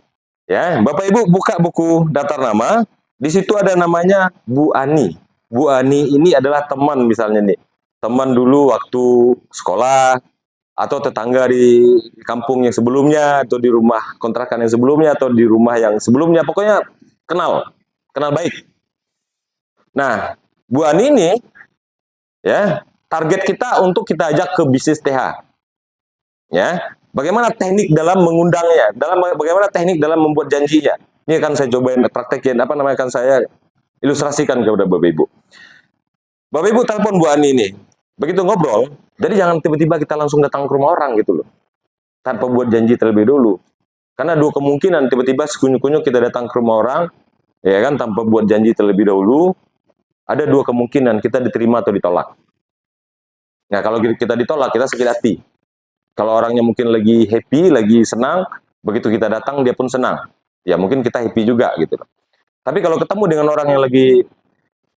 [SPEAKER 1] Ya, Bapak Ibu buka buku daftar nama, di situ ada namanya Bu Ani. Bu Ani ini adalah teman misalnya nih. Teman dulu waktu sekolah, atau tetangga di kampung yang sebelumnya, atau di rumah kontrakan yang sebelumnya, atau di rumah yang sebelumnya, pokoknya kenal baik. Nah, Bu Ani ini, ya, target kita untuk kita ajak ke bisnis TH. Ya, bagaimana teknik dalam mengundangnya, bagaimana teknik dalam membuat janjinya. Ini akan saya cobain praktekin, akan saya ilustrasikan kepada Bapak Ibu. Bapak Ibu telepon Bu Ani ini, begitu ngobrol, jadi jangan tiba-tiba kita langsung datang ke rumah orang gitu loh, tanpa buat janji terlebih dulu. Karena dua kemungkinan, tiba-tiba sekunyuk-kunyuk kita datang ke rumah orang, ya kan, tanpa buat janji terlebih dahulu. Ada dua kemungkinan, kita diterima atau ditolak. Nah, kalau kita ditolak, kita sakit hati. Kalau orangnya mungkin lagi happy, lagi senang, begitu kita datang, dia pun senang. Ya mungkin kita happy juga gitu. Tapi kalau ketemu dengan orang yang lagi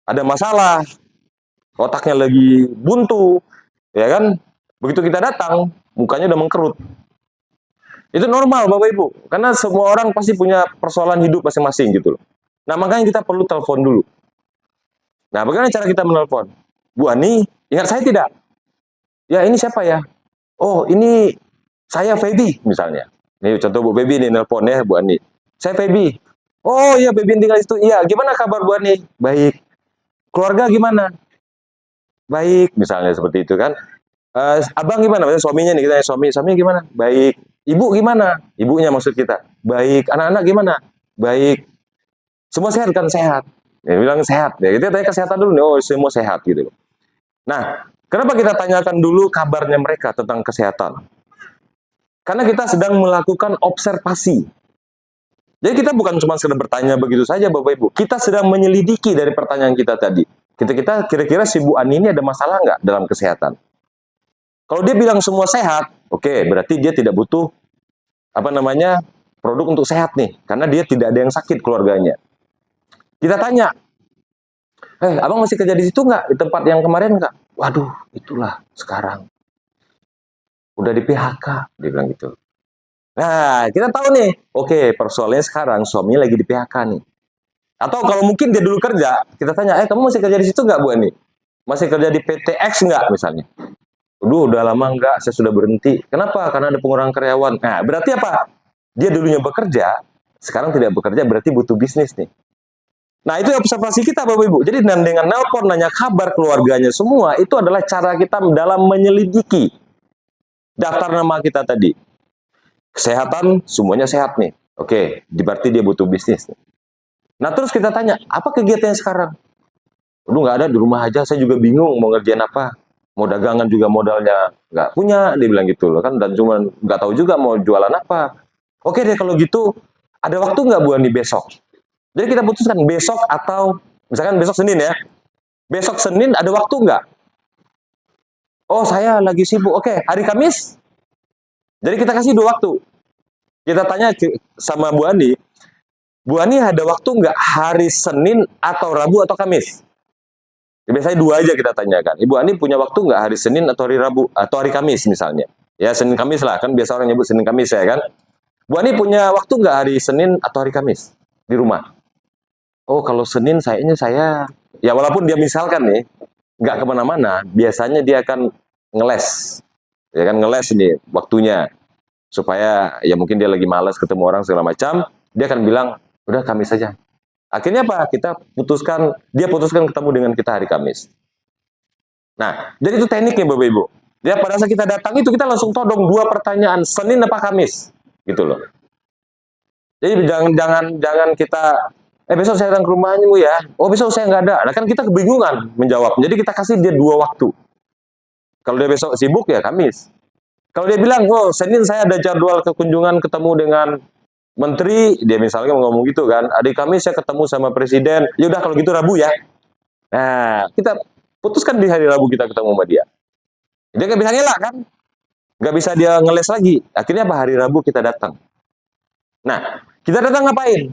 [SPEAKER 1] ada masalah, otaknya lagi buntu, ya kan? Begitu kita datang, mukanya udah mengkerut. Itu normal Bapak Ibu, karena semua orang pasti punya persoalan hidup masing-masing gitu loh. Nah makanya kita perlu telepon dulu. Nah bagaimana cara kita menelpon? Bu Ani, ingat saya tidak? Ya ini siapa ya? Oh ini saya Feby misalnya. Nih contoh Bu Feby nih nelpon ya Bu Ani. Saya Feby. Oh iya Feby tinggal di situ. Iya gimana kabar Bu Ani? Baik. Keluarga gimana? Baik misalnya seperti itu kan. Abang gimana? Maksudnya suaminya nih, kita tanya suaminya gimana? Baik. Ibu gimana? Ibunya maksud kita. Baik. Anak-anak gimana? Baik. Semua sehat kan? Sehat. Ya, bilang sehat. Ya, kita tanya kesehatan dulu nih. Oh, semua sehat gitu. Nah, kenapa kita tanyakan dulu kabarnya mereka tentang kesehatan? Karena kita sedang melakukan observasi. Jadi kita bukan cuma sekedar bertanya begitu saja Bapak Ibu. Kita sedang menyelidiki dari pertanyaan kita tadi. Kita kira-kira si Bu Ani ini ada masalah nggak dalam kesehatan? Kalau dia bilang semua sehat, oke, berarti dia tidak butuh produk untuk sehat nih, karena dia tidak ada yang sakit keluarganya. Kita tanya, abang masih kerja di situ nggak? Di tempat yang kemarin nggak? Waduh, itulah sekarang. Udah di PHK, dia bilang gitu. Nah, kita tahu nih, oke, persoalannya sekarang suaminya lagi di PHK nih. Atau kalau mungkin dia dulu kerja, kita tanya, kamu masih kerja di situ nggak Bu Ani? Masih kerja di PT X nggak misalnya? Udah lama enggak, saya sudah berhenti. Kenapa? Karena ada pengurangan karyawan. Nah, berarti apa? Dia dulunya bekerja, sekarang tidak bekerja, berarti butuh bisnis nih. Nah, itu observasi kita Bapak Ibu. Jadi dengan nelpon, nanya kabar keluarganya semua, itu adalah cara kita dalam menyelidiki daftar nama kita tadi. Kesehatan, semuanya sehat nih. Oke, berarti dia butuh bisnis nih. Nah, terus kita tanya, apa kegiatannya sekarang? Nggak ada, di rumah aja, saya juga bingung mau ngerjain apa. Mau dagangan juga modalnya nggak punya, dia bilang gitu loh kan, dan cuma nggak tahu juga mau jualan apa. Oke deh kalau gitu, ada waktu nggak Bu Ani besok? Jadi kita putuskan besok atau misalkan besok Senin ya. Besok Senin ada waktu nggak? Oh saya lagi sibuk. Oke, hari Kamis? Jadi kita kasih 2 waktu. Kita tanya sama Bu Ani ada waktu nggak hari Senin atau Rabu atau Kamis? Biasanya 2 aja kita tanyakan. Ibu Ani punya waktu nggak hari Senin atau hari Rabu atau hari Kamis misalnya? Ya Senin Kamis lah, kan biasa orang nyebut Senin Kamis ya kan. Bu Ani punya waktu nggak hari Senin atau hari Kamis di rumah? Oh kalau Senin saya ya walaupun dia misalkan nih nggak kemana-mana, biasanya dia akan ngeles, ya kan ngeles nih waktunya supaya ya mungkin dia lagi malas ketemu orang segala macam, dia akan bilang udah Kamis saja. Akhirnya apa? Dia putuskan ketemu dengan kita hari Kamis. Nah, jadi itu tekniknya Bapak Ibu. Ya pada saat kita datang itu kita langsung todong 2 pertanyaan, Senin apa Kamis? Gitu loh. Jadi jangan kita besok saya datang ke rumahnya Bu ya. Oh, besok saya nggak ada. Nah, kan kita kebingungan menjawab. Jadi kita kasih dia 2 waktu. Kalau dia besok sibuk ya Kamis. Kalau dia bilang, "Oh, Senin saya ada jadwal kekunjungan ketemu dengan Menteri," dia misalnya ngomong gitu kan, "Hari Kamis saya ketemu sama Presiden." Ya udah kalau gitu Rabu ya. Nah, kita putuskan di hari Rabu kita ketemu sama dia. Dia nggak bisa ngelak kan? Nggak bisa dia ngeles lagi. Akhirnya apa? Hari Rabu kita datang. Nah, kita datang ngapain?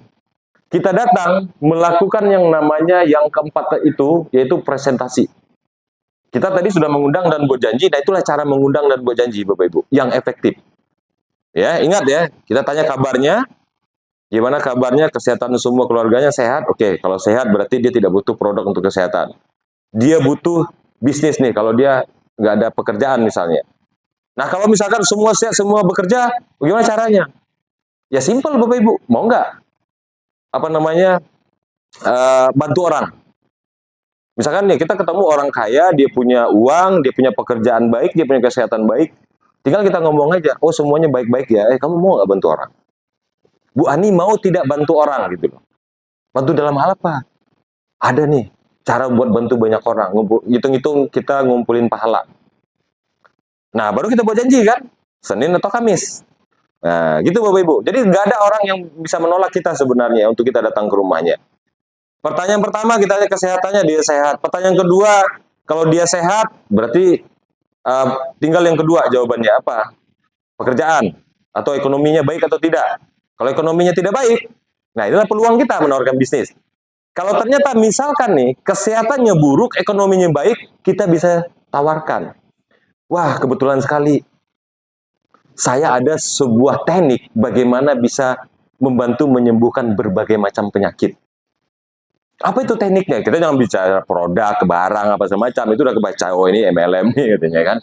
[SPEAKER 1] Kita datang melakukan yang namanya yang keempat itu, yaitu presentasi. Kita tadi sudah mengundang dan buat janji, nah itulah cara mengundang dan buat janji Bapak Ibu, yang efektif. Ya, ingat ya, kita tanya kabarnya, gimana kabarnya, kesehatan semua keluarganya sehat? Oke, kalau sehat berarti dia tidak butuh produk untuk kesehatan. Dia butuh bisnis nih, kalau dia nggak ada pekerjaan misalnya. Nah, kalau misalkan semua sehat, semua bekerja, bagaimana caranya? Ya simpel Bapak Ibu, mau nggak? Bantu orang. Misalkan nih, kita ketemu orang kaya, dia punya uang, dia punya pekerjaan baik, dia punya kesehatan baik. Tinggal kita ngomong aja, oh semuanya baik-baik ya, kamu mau nggak bantu orang? Bu Ani mau tidak bantu orang gitu loh. Bantu dalam hal apa? Ada nih, cara buat bantu banyak orang. Hitung-hitung kita ngumpulin pahala. Nah, baru kita buat janji kan? Senin atau Kamis. Nah, gitu Bapak Ibu. Jadi nggak ada orang yang bisa menolak kita sebenarnya untuk kita datang ke rumahnya. Pertanyaan pertama kita tanya kesehatannya, dia sehat. Pertanyaan kedua, kalau dia sehat, berarti tinggal yang kedua jawabannya apa? Pekerjaan atau ekonominya baik atau tidak. Kalau ekonominya tidak baik, nah inilah peluang kita menawarkan bisnis. Kalau ternyata misalkan nih kesehatannya buruk, ekonominya baik, kita bisa tawarkan. wah kebetulan sekali saya ada sebuah teknik bagaimana bisa membantu menyembuhkan berbagai macam penyakit. Apa itu tekniknya? Kita jangan bicara produk, barang, apa semacam. Itu udah kebaca, oh ini MLM nih katanya kan.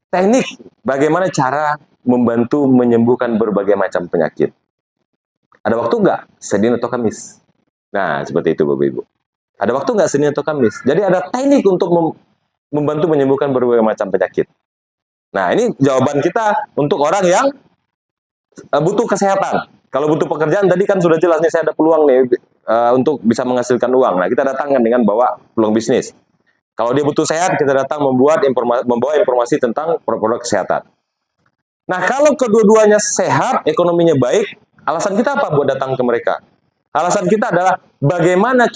[SPEAKER 1] Teknik bagaimana cara membantu menyembuhkan berbagai macam penyakit. Ada waktu nggak? Senin atau Kamis? Nah, seperti itu Bapak Ibu. Ada waktu nggak Senin atau Kamis? Jadi ada teknik untuk membantu menyembuhkan berbagai macam penyakit. Nah, ini jawaban kita untuk orang yang butuh kesehatan. Kalau butuh pekerjaan tadi kan sudah jelas nih, saya ada peluang nih untuk bisa menghasilkan uang. Nah, kita datangkan dengan bawa peluang bisnis. Kalau dia butuh sehat, kita datang membawa informasi tentang produk kesehatan. Nah, kalau kedua-duanya sehat, ekonominya baik, alasan kita apa buat datang ke mereka? Alasan kita adalah bagaimana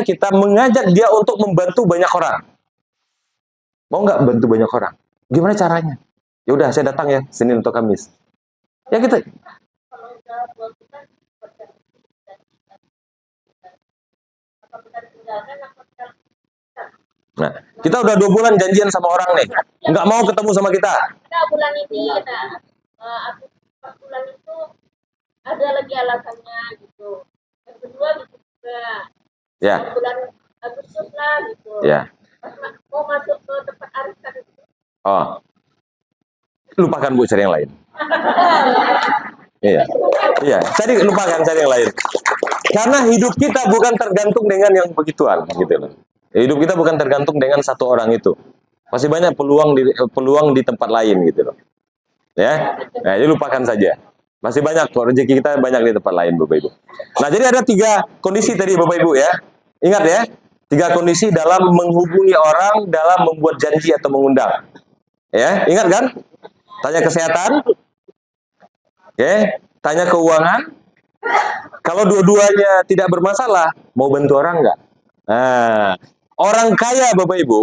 [SPEAKER 1] kita mengajak dia untuk membantu banyak orang. Mau nggak bantu banyak orang? Gimana caranya? Ya udah, saya datang ya Senin atau Kamis. Ya kita. Nah, kita udah 2 bulan janjian sama orang nih, nggak mau ketemu sama kita.
[SPEAKER 2] Kita bulan ini, aku bulan itu ada lagi alasannya gitu. Yang kedua gitu juga.
[SPEAKER 1] Ya.
[SPEAKER 2] Bulan Agustus lah gitu.
[SPEAKER 1] Ya.
[SPEAKER 2] Mau masuk ke tempat arisan gitu.
[SPEAKER 1] Oh, lupakan Bu, cari yang lain. Iya, iya. Lupakan, cari yang lain. Karena hidup kita bukan tergantung dengan yang begituan, gitu loh. Hidup kita bukan tergantung dengan satu orang itu. Masih banyak peluang di tempat lain, gitu loh. Ya, nah, jadi lupakan saja. Masih banyak kok, rezeki kita banyak di tempat lain, Bapak Ibu. Nah, jadi ada 3 kondisi tadi, Bapak Ibu ya. Ingat ya, 3 kondisi dalam menghubungi orang, dalam membuat janji atau mengundang. Ya, ingat kan? Tanya kesehatan, oke, tanya keuangan. Kalau dua-duanya tidak bermasalah, mau bantu orang nggak? Nah, orang kaya Bapak Ibu,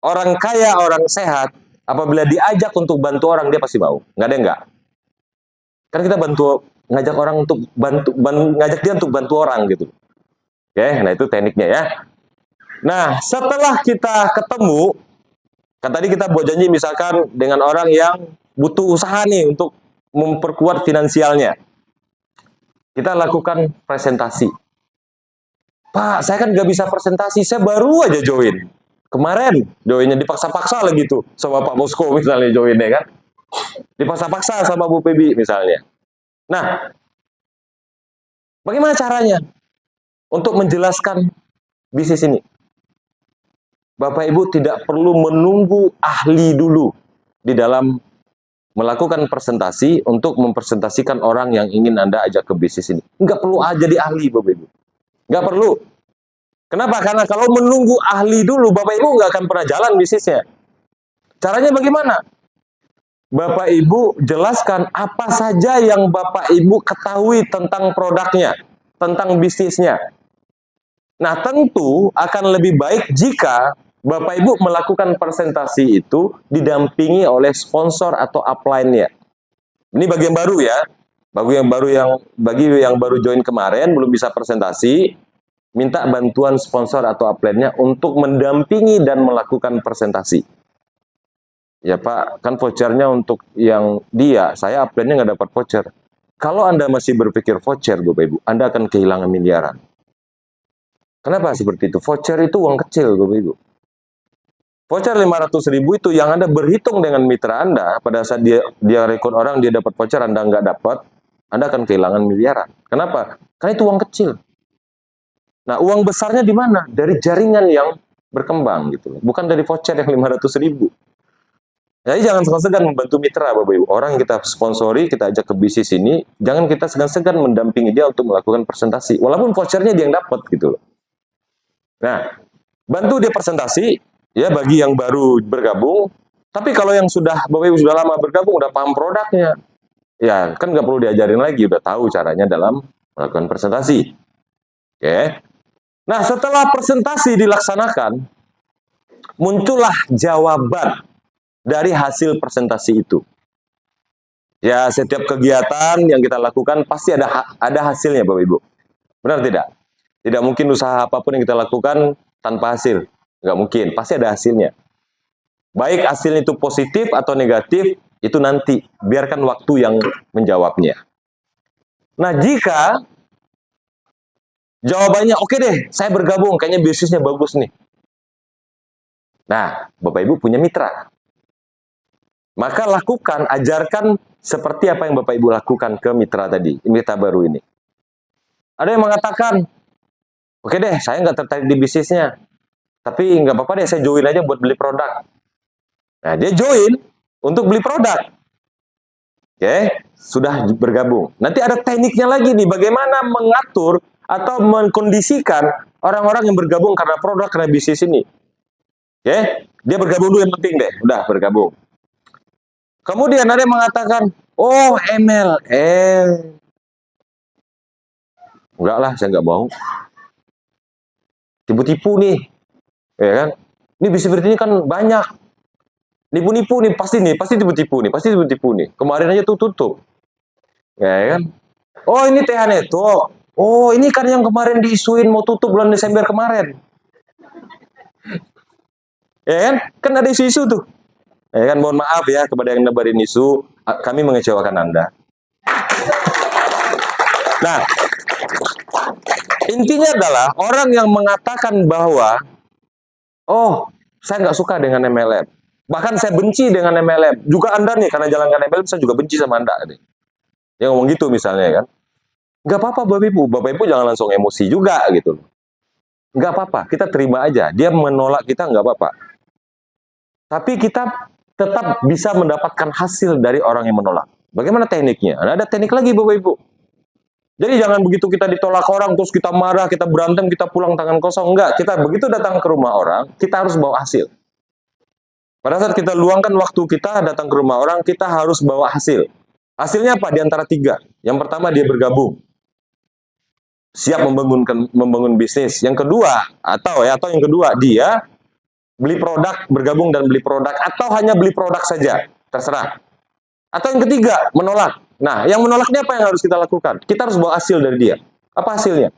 [SPEAKER 1] orang kaya, orang sehat, apabila diajak untuk bantu orang, dia pasti mau. Nggak ada yang nggak. Kan kita ngajak orang untuk ngajak dia untuk bantu orang gitu. Oke, nah itu tekniknya ya. Nah, setelah kita ketemu, kan tadi kita buat janji misalkan dengan orang yang butuh usaha nih untuk memperkuat finansialnya. Kita lakukan presentasi. Pak, saya kan nggak bisa presentasi, saya baru aja join. Kemarin joinnya dipaksa-paksa lagi tuh sama Pak Bosko misalnya joinnya kan. Dipaksa-paksa sama Bu Pebi misalnya. Nah, bagaimana caranya untuk menjelaskan bisnis ini? Bapak Ibu tidak perlu menunggu ahli dulu di dalam melakukan presentasi untuk mempresentasikan orang yang ingin Anda ajak ke bisnis ini. Nggak perlu jadi ahli, Bapak Ibu. Nggak perlu. Kenapa? Karena kalau menunggu ahli dulu, Bapak Ibu nggak akan pernah jalan bisnisnya. Caranya bagaimana? Bapak Ibu jelaskan apa saja yang Bapak Ibu ketahui tentang produknya, tentang bisnisnya. Nah, tentu akan lebih baik jika Bapak Ibu melakukan presentasi itu didampingi oleh sponsor atau upline-nya. Ini bagi yang baru ya. Bagi yang baru join kemarin belum bisa presentasi, minta bantuan sponsor atau upline-nya untuk mendampingi dan melakukan presentasi. Ya Pak, kan vouchernya untuk yang dia, saya upline-nya nggak dapat voucher. Kalau Anda masih berpikir voucher, Bapak Ibu, Anda akan kehilangan miliaran. Kenapa seperti itu? Voucher itu uang kecil, Bapak Ibu. Voucher 500.000 itu yang Anda berhitung dengan mitra Anda, pada saat dia rekrut orang, dia dapat voucher, Anda nggak dapat, Anda akan kehilangan miliaran. Kenapa? Karena itu uang kecil. Nah, uang besarnya di mana? Dari jaringan yang berkembang, gitu. Bukan dari voucher yang 500.000. Jadi jangan segan-segan membantu mitra, Bapak Ibu. Orang yang kita sponsori, kita ajak ke bisnis ini, jangan kita segan-segan mendampingi dia untuk melakukan presentasi. Walaupun vouchernya dia yang dapat, gitu loh. Nah, bantu dia presentasi, ya bagi yang baru bergabung. Tapi kalau yang Bapak Ibu sudah lama bergabung, udah paham produknya, ya kan nggak perlu diajarin lagi, udah tahu caranya dalam melakukan presentasi. Oke. Nah, setelah presentasi dilaksanakan, muncullah jawaban dari hasil presentasi itu. Ya, setiap kegiatan yang kita lakukan pasti ada hasilnya, Bapak Ibu. Benar tidak? Tidak mungkin usaha apapun yang kita lakukan tanpa hasil. Nggak mungkin, pasti ada hasilnya. Baik hasilnya itu positif atau negatif, itu nanti biarkan waktu yang menjawabnya. Nah, jika jawabannya oke deh, saya bergabung, kayaknya bisnisnya bagus nih. Nah, Bapak Ibu punya mitra. Maka lakukan, ajarkan seperti apa yang Bapak Ibu lakukan ke mitra tadi, mitra baru ini. Ada yang mengatakan, oke deh, saya nggak tertarik di bisnisnya, tapi nggak apa-apa deh, saya join aja buat beli produk. Nah, dia join untuk beli produk. Oke, sudah bergabung. Nanti ada tekniknya lagi nih, bagaimana mengatur atau mengkondisikan orang-orang yang bergabung karena produk, karena bisnis ini. Oke, dia bergabung dulu yang penting deh, udah bergabung. Kemudian ada yang mengatakan, oh MLM. Enggak lah, saya nggak mau. Tipu-tipu nih, ya kan? Ini bisnis seperti ini kan banyak. Nipu-nipu nih, pasti tipu-tipu nih, pasti tipu-tipu nih. Kemarin aja tuh tutup. Ya kan? Oh ini TH Network. Oh ini kan yang kemarin diisuin mau tutup bulan Desember kemarin. Ya kan? Kan ada isu-isu tuh. Ya kan, mohon maaf ya kepada yang nebarin isu, kami mengecewakan Anda. Nah, intinya adalah orang yang mengatakan bahwa, oh, saya nggak suka dengan MLM. Bahkan saya benci dengan MLM. Juga Anda nih, karena jalankan MLM, saya juga benci sama Anda. Nih. Yang ngomong gitu misalnya kan. Nggak apa-apa Bapak Ibu. Bapak Ibu jangan langsung emosi juga gitu. Nggak apa-apa, kita terima aja. Dia menolak kita nggak apa-apa. Tapi kita tetap bisa mendapatkan hasil dari orang yang menolak. Bagaimana tekniknya? Ada teknik lagi Bapak Ibu. Jadi jangan begitu kita ditolak orang, terus kita marah, kita berantem, kita pulang tangan kosong. Enggak, kita begitu datang ke rumah orang, kita harus bawa hasil. Pada saat kita luangkan waktu kita datang ke rumah orang, kita harus bawa hasil. Hasilnya apa? Di antara 3. Yang pertama dia bergabung. Siap membangun bisnis. Yang kedua, atau yang kedua, dia beli produk, bergabung dan beli produk, atau hanya beli produk saja, terserah. Atau yang ketiga, menolak. Nah, yang menolaknya apa yang harus kita lakukan? Kita harus bawa hasil dari dia. Apa hasilnya?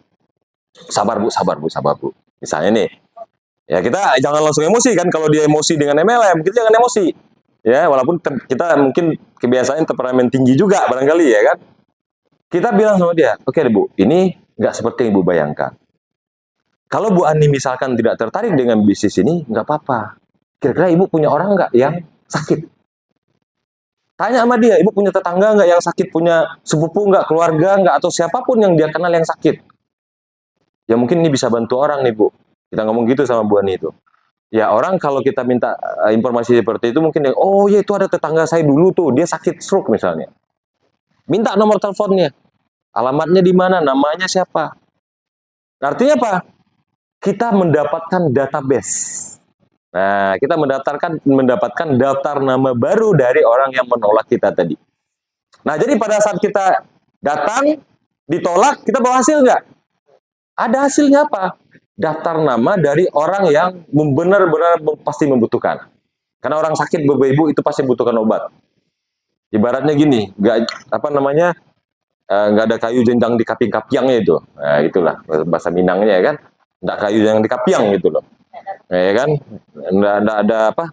[SPEAKER 1] Sabar Bu, sabar Bu, sabar Bu. Misalnya nih, ya kita jangan langsung emosi kan, kalau dia emosi dengan MLM, kita jangan emosi. Ya, walaupun kita mungkin kebiasaan temperamen tinggi juga barangkali ya kan. Kita bilang sama dia, oke deh Bu, ini nggak seperti yang Ibu bayangkan. Kalau Bu Ani misalkan tidak tertarik dengan bisnis ini, nggak apa-apa. Kira-kira Ibu punya orang nggak yang sakit? Tanya sama dia, Ibu punya tetangga nggak yang sakit? Punya sepupu nggak, keluarga nggak, atau siapapun yang dia kenal yang sakit? Ya mungkin ini bisa bantu orang nih Bu. Kita ngomong gitu sama Bu Ani itu. Ya orang kalau kita minta informasi seperti itu mungkin, oh ya itu ada tetangga saya dulu tuh, dia sakit stroke misalnya. Minta nomor teleponnya. Alamatnya di mana, namanya siapa. Artinya apa? Kita mendapatkan database. Nah, kita mendapatkan daftar nama baru dari orang yang menolak kita tadi. Nah, jadi pada saat kita datang, ditolak, kita bawa hasil nggak? Ada hasilnya apa? Daftar nama dari orang yang benar-benar pasti membutuhkan. Karena orang sakit, Bapak Ibu, itu pasti membutuhkan obat. Ibaratnya gini, nggak ada kayu jenjang di kaping-kapiangnya itu. Nah, itulah bahasa Minangnya ya kan. Nggak kayu yang di kapiang gitu loh. Ya kan?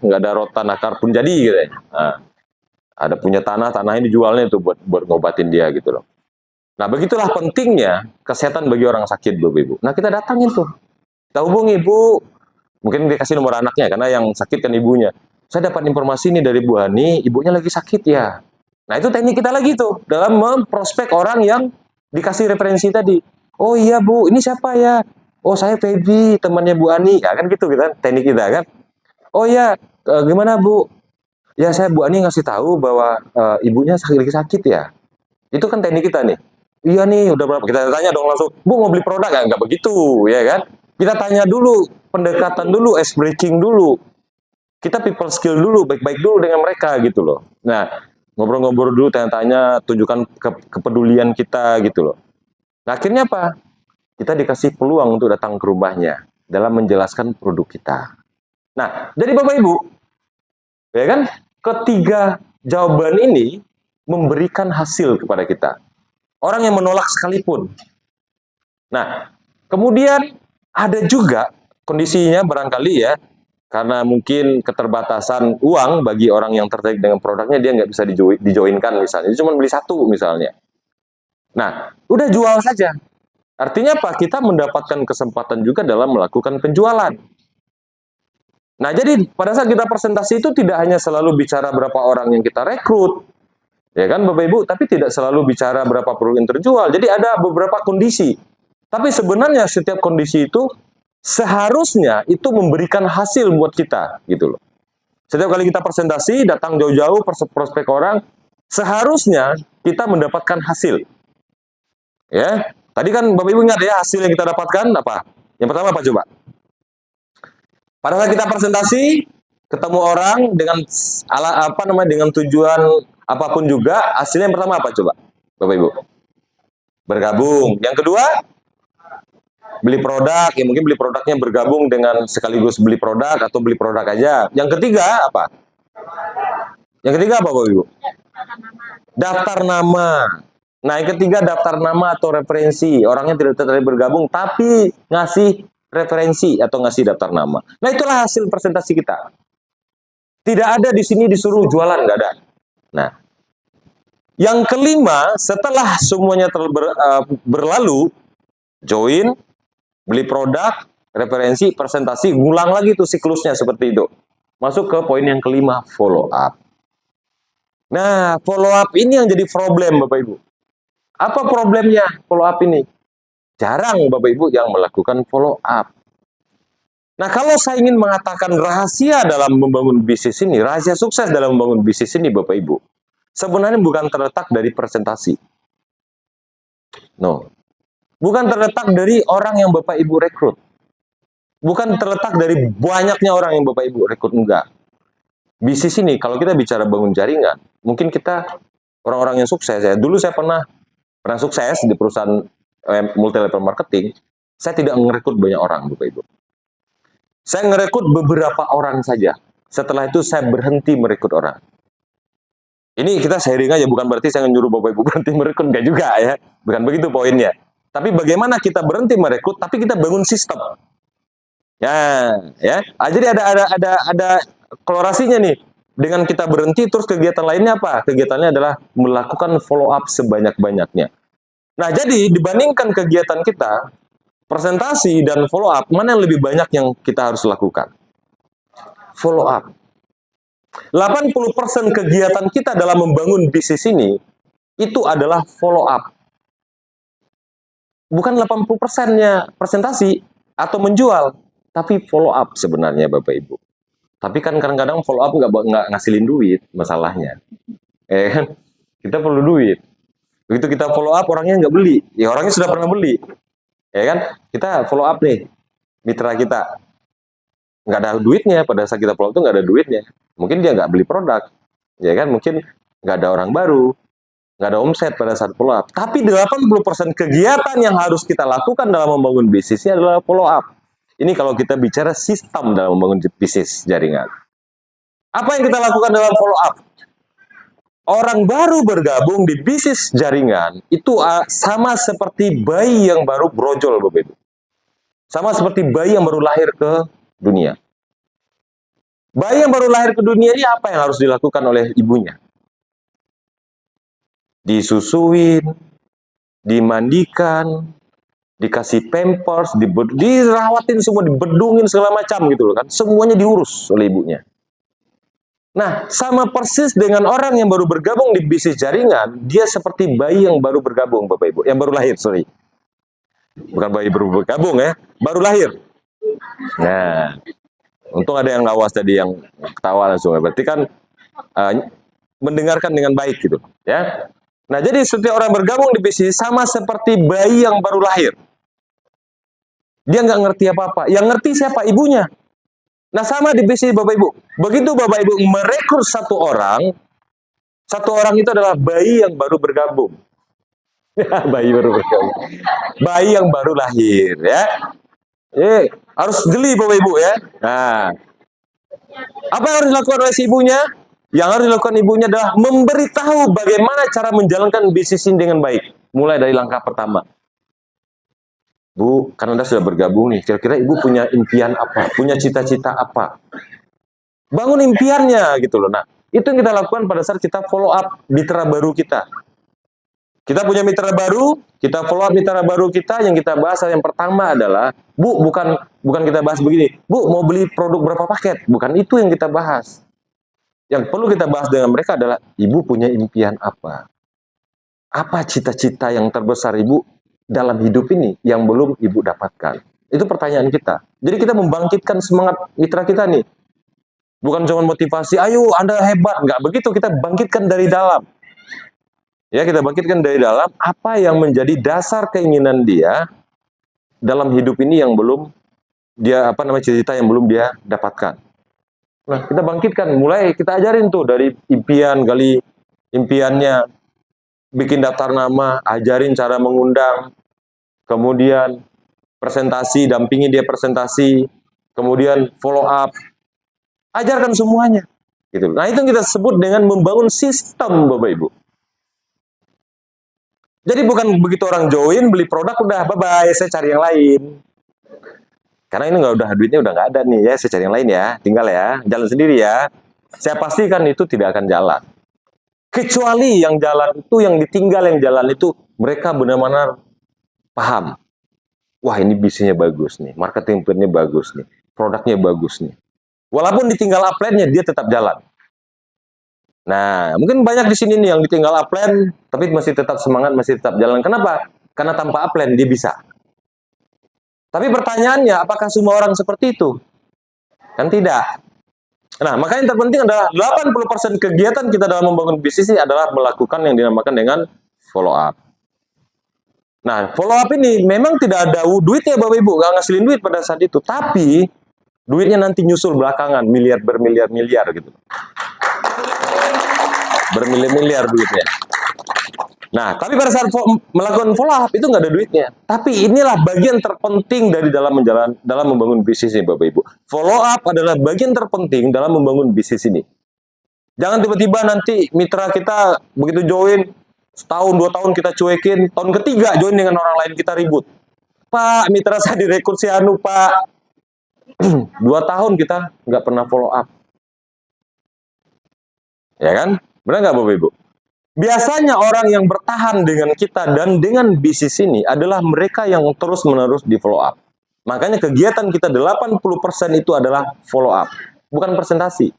[SPEAKER 1] Nggak ada rotan akar pun jadi gitu ya. Nah, ada punya tanah ini dijualnya itu buat ngobatin dia gitu loh. Nah, begitulah pentingnya kesehatan bagi orang sakit, Bapak Ibu. Nah, kita datangin tuh. Kita hubungi, Bu. Mungkin dikasih nomor anaknya karena yang sakit kan ibunya. Saya dapat informasi nih dari Bu Hani, ibunya lagi sakit ya. Nah, itu teknik kita lagi tuh dalam memprospek orang yang dikasih referensi tadi. Oh iya Bu, ini siapa ya? Oh saya Feby, temannya Bu Ani. Ya kan gitu kan teknik kita kan. Oh iya, gimana Bu? Ya saya Bu Ani ngasih tahu bahwa ibunya lagi sakit ya. Itu kan teknik kita nih. Iya nih, udah berapa? Kita tanya dong langsung, Bu mau beli produk nggak? Nggak begitu, ya kan? Kita tanya dulu, pendekatan dulu, ice breaking dulu. Kita people skill dulu, baik-baik dulu dengan mereka gitu loh. Nah, ngobrol-ngobrol dulu, tanya-tanya, tunjukkan kepedulian kita gitu loh. Nah, akhirnya apa? Kita dikasih peluang untuk datang ke rumahnya dalam menjelaskan produk kita. Nah, jadi Bapak Ibu, ya kan? Ketiga jawaban ini memberikan hasil kepada kita. Orang yang menolak sekalipun. Nah, kemudian ada juga kondisinya barangkali ya, karena mungkin keterbatasan uang bagi orang yang tertarik dengan produknya, dia nggak bisa dijoinkan misalnya, dia cuma beli satu misalnya. Nah, udah jual saja. Artinya apa? Kita mendapatkan kesempatan juga dalam melakukan penjualan. Nah, jadi pada saat kita presentasi itu tidak hanya selalu bicara berapa orang yang kita rekrut, ya kan Bapak Ibu, tapi tidak selalu bicara berapa produk yang terjual. Jadi ada beberapa kondisi. Tapi sebenarnya setiap kondisi itu seharusnya itu memberikan hasil buat kita, gitu loh. Setiap kali kita presentasi, datang jauh-jauh prospek orang, seharusnya kita mendapatkan hasil. Ya, tadi kan Bapak Ibu ingat ya, hasil yang kita dapatkan apa? Yang pertama apa coba? Pada saat kita presentasi, ketemu orang dengan dengan tujuan apapun juga, hasilnya yang pertama apa coba, Bapak Ibu? Bergabung. Yang kedua, beli produk. Ya mungkin beli produknya bergabung dengan sekaligus beli produk atau beli produk aja. Yang ketiga apa? Yang ketiga apa, Bapak Ibu? Daftar nama. Nah, yang ketiga daftar nama atau referensi. Orangnya tidak tertarik bergabung, tapi ngasih referensi atau ngasih daftar nama. Nah, itulah hasil presentasi kita. Tidak ada di sini disuruh jualan, nggak ada. Nah, yang kelima, setelah semuanya berlalu, join, beli produk, referensi, presentasi, ngulang lagi tuh siklusnya seperti itu. Masuk ke poin yang kelima, follow up. Nah, follow up ini yang jadi problem, Bapak Ibu. Apa problemnya follow up ini? Jarang Bapak Ibu yang melakukan follow up. Nah, kalau saya ingin mengatakan rahasia dalam membangun bisnis ini, rahasia sukses dalam membangun bisnis ini Bapak Ibu, sebenarnya bukan terletak dari presentasi. No. Bukan terletak dari orang yang Bapak Ibu rekrut. Bukan terletak dari banyaknya orang yang Bapak Ibu rekrut, enggak. Bisnis ini, kalau kita bicara bangun jaringan, mungkin kita orang-orang yang sukses, ya. Dulu saya pernah sukses di perusahaan multi level marketing, saya tidak merekrut banyak orang, Bapak Ibu. Saya merekrut beberapa orang saja. Setelah itu saya berhenti merekrut orang. Ini kita sharing aja, bukan berarti saya nyuruh Bapak Ibu berhenti merekrut, enggak juga ya. Bukan begitu poinnya. Tapi bagaimana kita berhenti merekrut, tapi kita bangun sistem. Ya. Jadi ada kolorasinya nih. Dengan kita berhenti, terus kegiatan lainnya apa? Kegiatannya adalah melakukan follow up sebanyak-banyaknya. Nah, jadi dibandingkan kegiatan kita, presentasi dan follow up, mana yang lebih banyak yang kita harus lakukan? Follow up. 80% kegiatan kita dalam membangun bisnis ini, itu adalah follow up. Bukan 80%-nya presentasi atau menjual, tapi follow up sebenarnya Bapak Ibu. Tapi kan kadang-kadang follow up nggak ngasilin duit masalahnya. Kan? Kita perlu duit. Begitu kita follow up, orangnya nggak beli. Ya orangnya sudah pernah beli. Ya kan? Kita follow up nih, mitra kita. Nggak ada duitnya, pada saat kita follow up itu nggak ada duitnya. Mungkin dia nggak beli produk. Ya kan? Mungkin nggak ada orang baru. Nggak ada omset pada saat follow up. Tapi 80% kegiatan yang harus kita lakukan dalam membangun bisnisnya adalah follow up. Ini kalau kita bicara sistem dalam membangun bisnis jaringan. Apa yang kita lakukan dalam follow up? Orang baru bergabung di bisnis jaringan itu sama seperti bayi yang baru brojol, Bapak Ibu. Sama seperti bayi yang baru lahir ke dunia. Bayi yang baru lahir ke dunia ini apa yang harus dilakukan oleh ibunya? Disusuin, dimandikan, dikasih pampers, dirawatin semua, dibedungin segala macam gitu loh kan. Semuanya diurus oleh ibunya. Nah, sama persis dengan orang yang baru bergabung di bisnis jaringan, dia seperti bayi yang baru bergabung, Bapak Ibu. Yang baru lahir, sorry. Bukan bayi baru bergabung ya, baru lahir. Nah, untung ada yang ngawas tadi yang ketawa langsung. Berarti kan mendengarkan dengan baik gitu ya. Nah, jadi setiap orang bergabung di bisnis sama seperti bayi yang baru lahir. Dia nggak ngerti apa-apa. Yang ngerti siapa? Ibunya. Nah, sama di bisnis Bapak Ibu. Begitu Bapak Ibu merekrut satu orang itu adalah bayi yang baru bergabung. Bayi baru bergabung. Bayi yang baru lahir ya. Harus jeli Bapak Ibu ya. Nah, apa yang harus dilakukan oleh si ibunya? Yang harus dilakukan ibunya adalah memberitahu bagaimana cara menjalankan bisnis ini dengan baik. Mulai dari langkah pertama. Bu, kan Anda sudah bergabung nih, kira-kira Ibu punya impian apa? Punya cita-cita apa? Bangun impiannya gitu loh. Nah, itu yang kita lakukan pada saat kita follow up mitra baru kita. Kita punya mitra baru, kita follow up mitra baru kita, yang kita bahas yang pertama adalah, Bu, bukan kita bahas begini, Bu, mau beli produk berapa paket? Bukan itu yang kita bahas. Yang perlu kita bahas dengan mereka adalah, Ibu punya impian apa? Apa cita-cita yang terbesar Ibu dalam hidup ini yang belum Ibu dapatkan? Itu pertanyaan kita. Jadi kita membangkitkan semangat mitra kita nih. Bukan cuma motivasi, ayo Anda hebat. Nggak begitu, kita bangkitkan dari dalam. Ya, kita bangkitkan dari dalam apa yang menjadi dasar keinginan dia dalam hidup ini yang belum dia cita-cita yang belum dia dapatkan. Nah, kita bangkitkan, mulai kita ajarin tuh dari impian kali impiannya, bikin daftar nama, ajarin cara mengundang, kemudian presentasi, dampingi dia presentasi, kemudian follow up, ajarkan semuanya. Gitu. Nah, itu yang kita sebut dengan membangun sistem, Bapak Ibu. Jadi bukan begitu orang join, beli produk, udah bye-bye, saya cari yang lain. Karena ini duitnya udah nggak ada nih ya, saya cari yang lain ya, tinggal ya, jalan sendiri ya. Saya pastikan itu tidak akan jalan. Kecuali yang jalan itu, yang ditinggal yang jalan itu, mereka benar-benar paham. Wah, ini bisnisnya bagus nih, marketing plan-nya bagus nih, produknya bagus nih. Walaupun ditinggal upline-nya, dia tetap jalan. Nah, mungkin banyak di sini nih yang ditinggal upline, tapi masih tetap semangat, masih tetap jalan. Kenapa? Karena tanpa upline dia bisa. Tapi pertanyaannya, apakah semua orang seperti itu? Kan tidak. Nah, makanya yang terpenting adalah 80% kegiatan kita dalam membangun bisnis ini adalah melakukan yang dinamakan dengan follow up. Nah, follow up ini memang tidak ada duitnya Bapak Ibu, nggak ngasilin duit pada saat itu. Tapi, duitnya nanti nyusul belakangan, bermiliar-miliar gitu. Bermiliar-miliar duitnya. Nah, tapi pada saat melakukan follow up itu nggak ada duitnya. Tapi inilah bagian terpenting dari dalam membangun bisnis ini, Bapak Ibu. Follow up adalah bagian terpenting dalam membangun bisnis ini. Jangan tiba-tiba nanti mitra kita begitu join, setahun, 2 tahun kita cuekin, tahun ketiga join dengan orang lain kita ribut. Pak, mitra saya direkrut si Anu, Pak. 2 tahun kita nggak pernah follow up. Ya kan? Benar nggak Bapak Ibu? Biasanya orang yang bertahan dengan kita dan dengan bisnis ini adalah mereka yang terus-menerus di follow up. Makanya kegiatan kita 80% itu adalah follow up, bukan presentasi.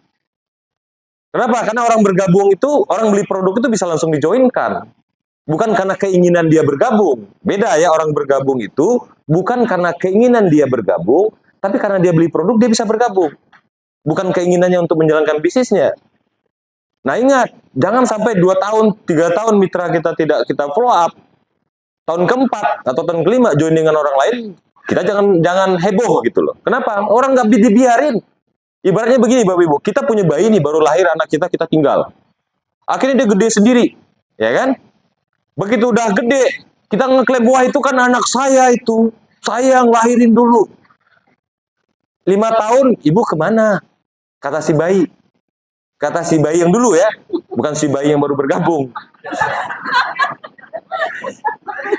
[SPEAKER 1] Kenapa? Karena orang bergabung itu, orang beli produk itu bisa langsung dijoinkan. Bukan karena keinginan dia bergabung. Beda ya, orang bergabung itu bukan karena keinginan dia bergabung, tapi karena dia beli produk dia bisa bergabung. Bukan keinginannya untuk menjalankan bisnisnya. Nah ingat, jangan sampai 2 tahun, 3 tahun mitra kita tidak kita follow up. Tahun keempat atau tahun kelima join dengan orang lain, kita jangan heboh gitu loh. Kenapa? Orang nggak dibiarin. Ibaratnya begini Bapak Ibu, kita punya bayi nih, baru lahir anak kita tinggal. Akhirnya dia gede sendiri, ya kan? Begitu udah gede, kita ngeklaim, wah itu kan anak saya itu. Saya yang lahirin dulu. 5 tahun, ibu kemana? Kata si bayi. Kata si bayi yang dulu ya, bukan si bayi yang baru bergabung.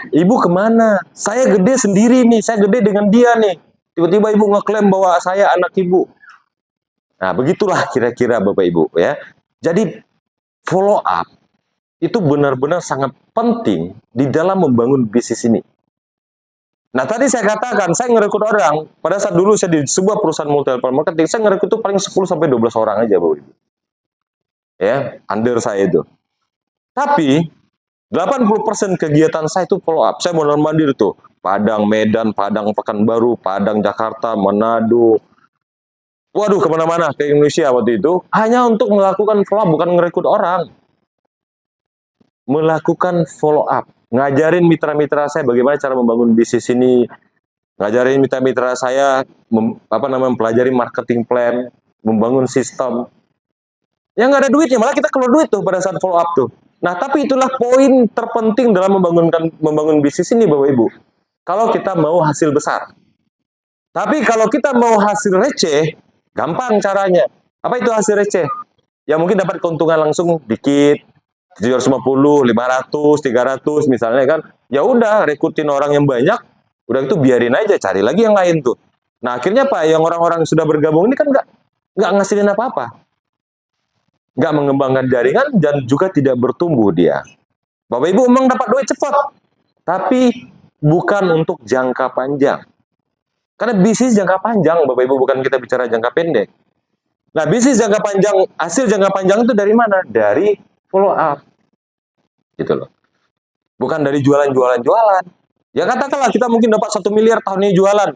[SPEAKER 1] Ibu kemana? Saya gede sendiri nih, saya gede dengan dia nih. Tiba-tiba ibu ngeklaim bahwa saya anak ibu. Nah, begitulah kira-kira Bapak Ibu ya. Jadi follow up itu benar-benar sangat penting di dalam membangun bisnis ini. Nah, tadi saya katakan, saya ngerekrut orang, pada saat dulu saya di sebuah perusahaan multi level marketing, saya ngerekrut itu paling 10-12 orang aja Bapak Ibu. Ya, under saya itu. Tapi 80% kegiatan saya itu follow up. Saya mondar-mandir tuh, Padang, Medan, Padang, Pekanbaru, Padang, Jakarta, Manado. Waduh, kemana-mana ke Indonesia waktu itu. Hanya untuk melakukan follow up, bukan ngerekrut orang. Melakukan follow up. Ngajarin mitra-mitra saya bagaimana cara membangun bisnis ini. Ngajarin mitra-mitra saya mempelajari marketing plan, membangun sistem. Yang nggak ada duitnya, malah kita keluar duit tuh pada saat follow up tuh. Nah, tapi itulah poin terpenting dalam membangun bisnis ini, Bapak Ibu. Kalau kita mau hasil besar. Tapi kalau kita mau hasil receh, gampang caranya. Apa itu hasil receh? Ya mungkin dapat keuntungan langsung dikit, 750, 500, 300 misalnya kan. Ya udah, rekrutin orang yang banyak, Udah itu biarin aja, cari lagi yang lain tuh. Nah akhirnya Pak, yang orang-orang sudah bergabung ini kan nggak ngasilin apa-apa, nggak mengembangkan jaringan dan juga tidak bertumbuh dia. Bapak Ibu memang dapat duit cepat, tapi bukan untuk jangka panjang. Karena bisnis jangka panjang, Bapak Ibu, bukan kita bicara jangka pendek. Nah, bisnis jangka panjang, hasil jangka panjang itu dari mana? Dari follow up. Gitu loh. Bukan dari jualan. Ya katakanlah kita mungkin dapat 1 miliar tahun ini jualan.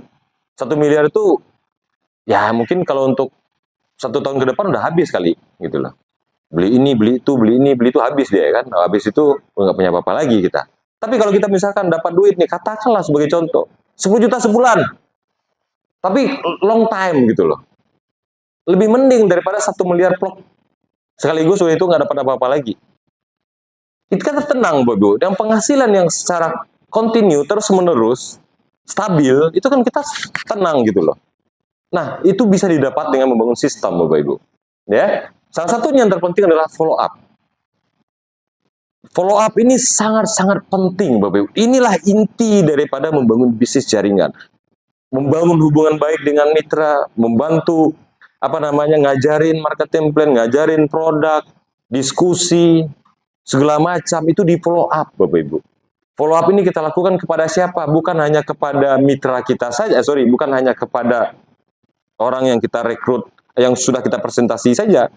[SPEAKER 1] 1 miliar itu, ya mungkin kalau untuk 1 tahun ke depan udah habis kali. Gitu loh. Beli ini, beli itu, beli ini, beli itu, habis dia kan. Habis itu nggak punya apa-apa lagi kita. Tapi kalau kita misalkan dapat duit nih, katakanlah sebagai contoh, 10 juta sebulan. Tapi long time gitu loh. Lebih mending daripada 1 miliar plok. Sekaligus itu nggak dapat apa-apa lagi. Itu kan tenang, Bobo. Dan penghasilan yang secara kontinu, terus-menerus, stabil, itu kan kita tenang gitu loh. Nah, itu bisa didapat dengan membangun sistem, Bapak Ibu. Ya, salah satunya yang terpenting adalah follow up. Follow up ini sangat-sangat penting, Bapak Ibu. Inilah inti daripada membangun bisnis jaringan. Membangun hubungan baik dengan mitra, membantu ngajarin marketing plan, ngajarin produk, diskusi, segala macam itu di follow up, Bapak Ibu. Follow up ini kita lakukan kepada siapa? Bukan hanya kepada mitra kita saja, bukan hanya kepada orang yang kita rekrut, yang sudah kita presentasi saja,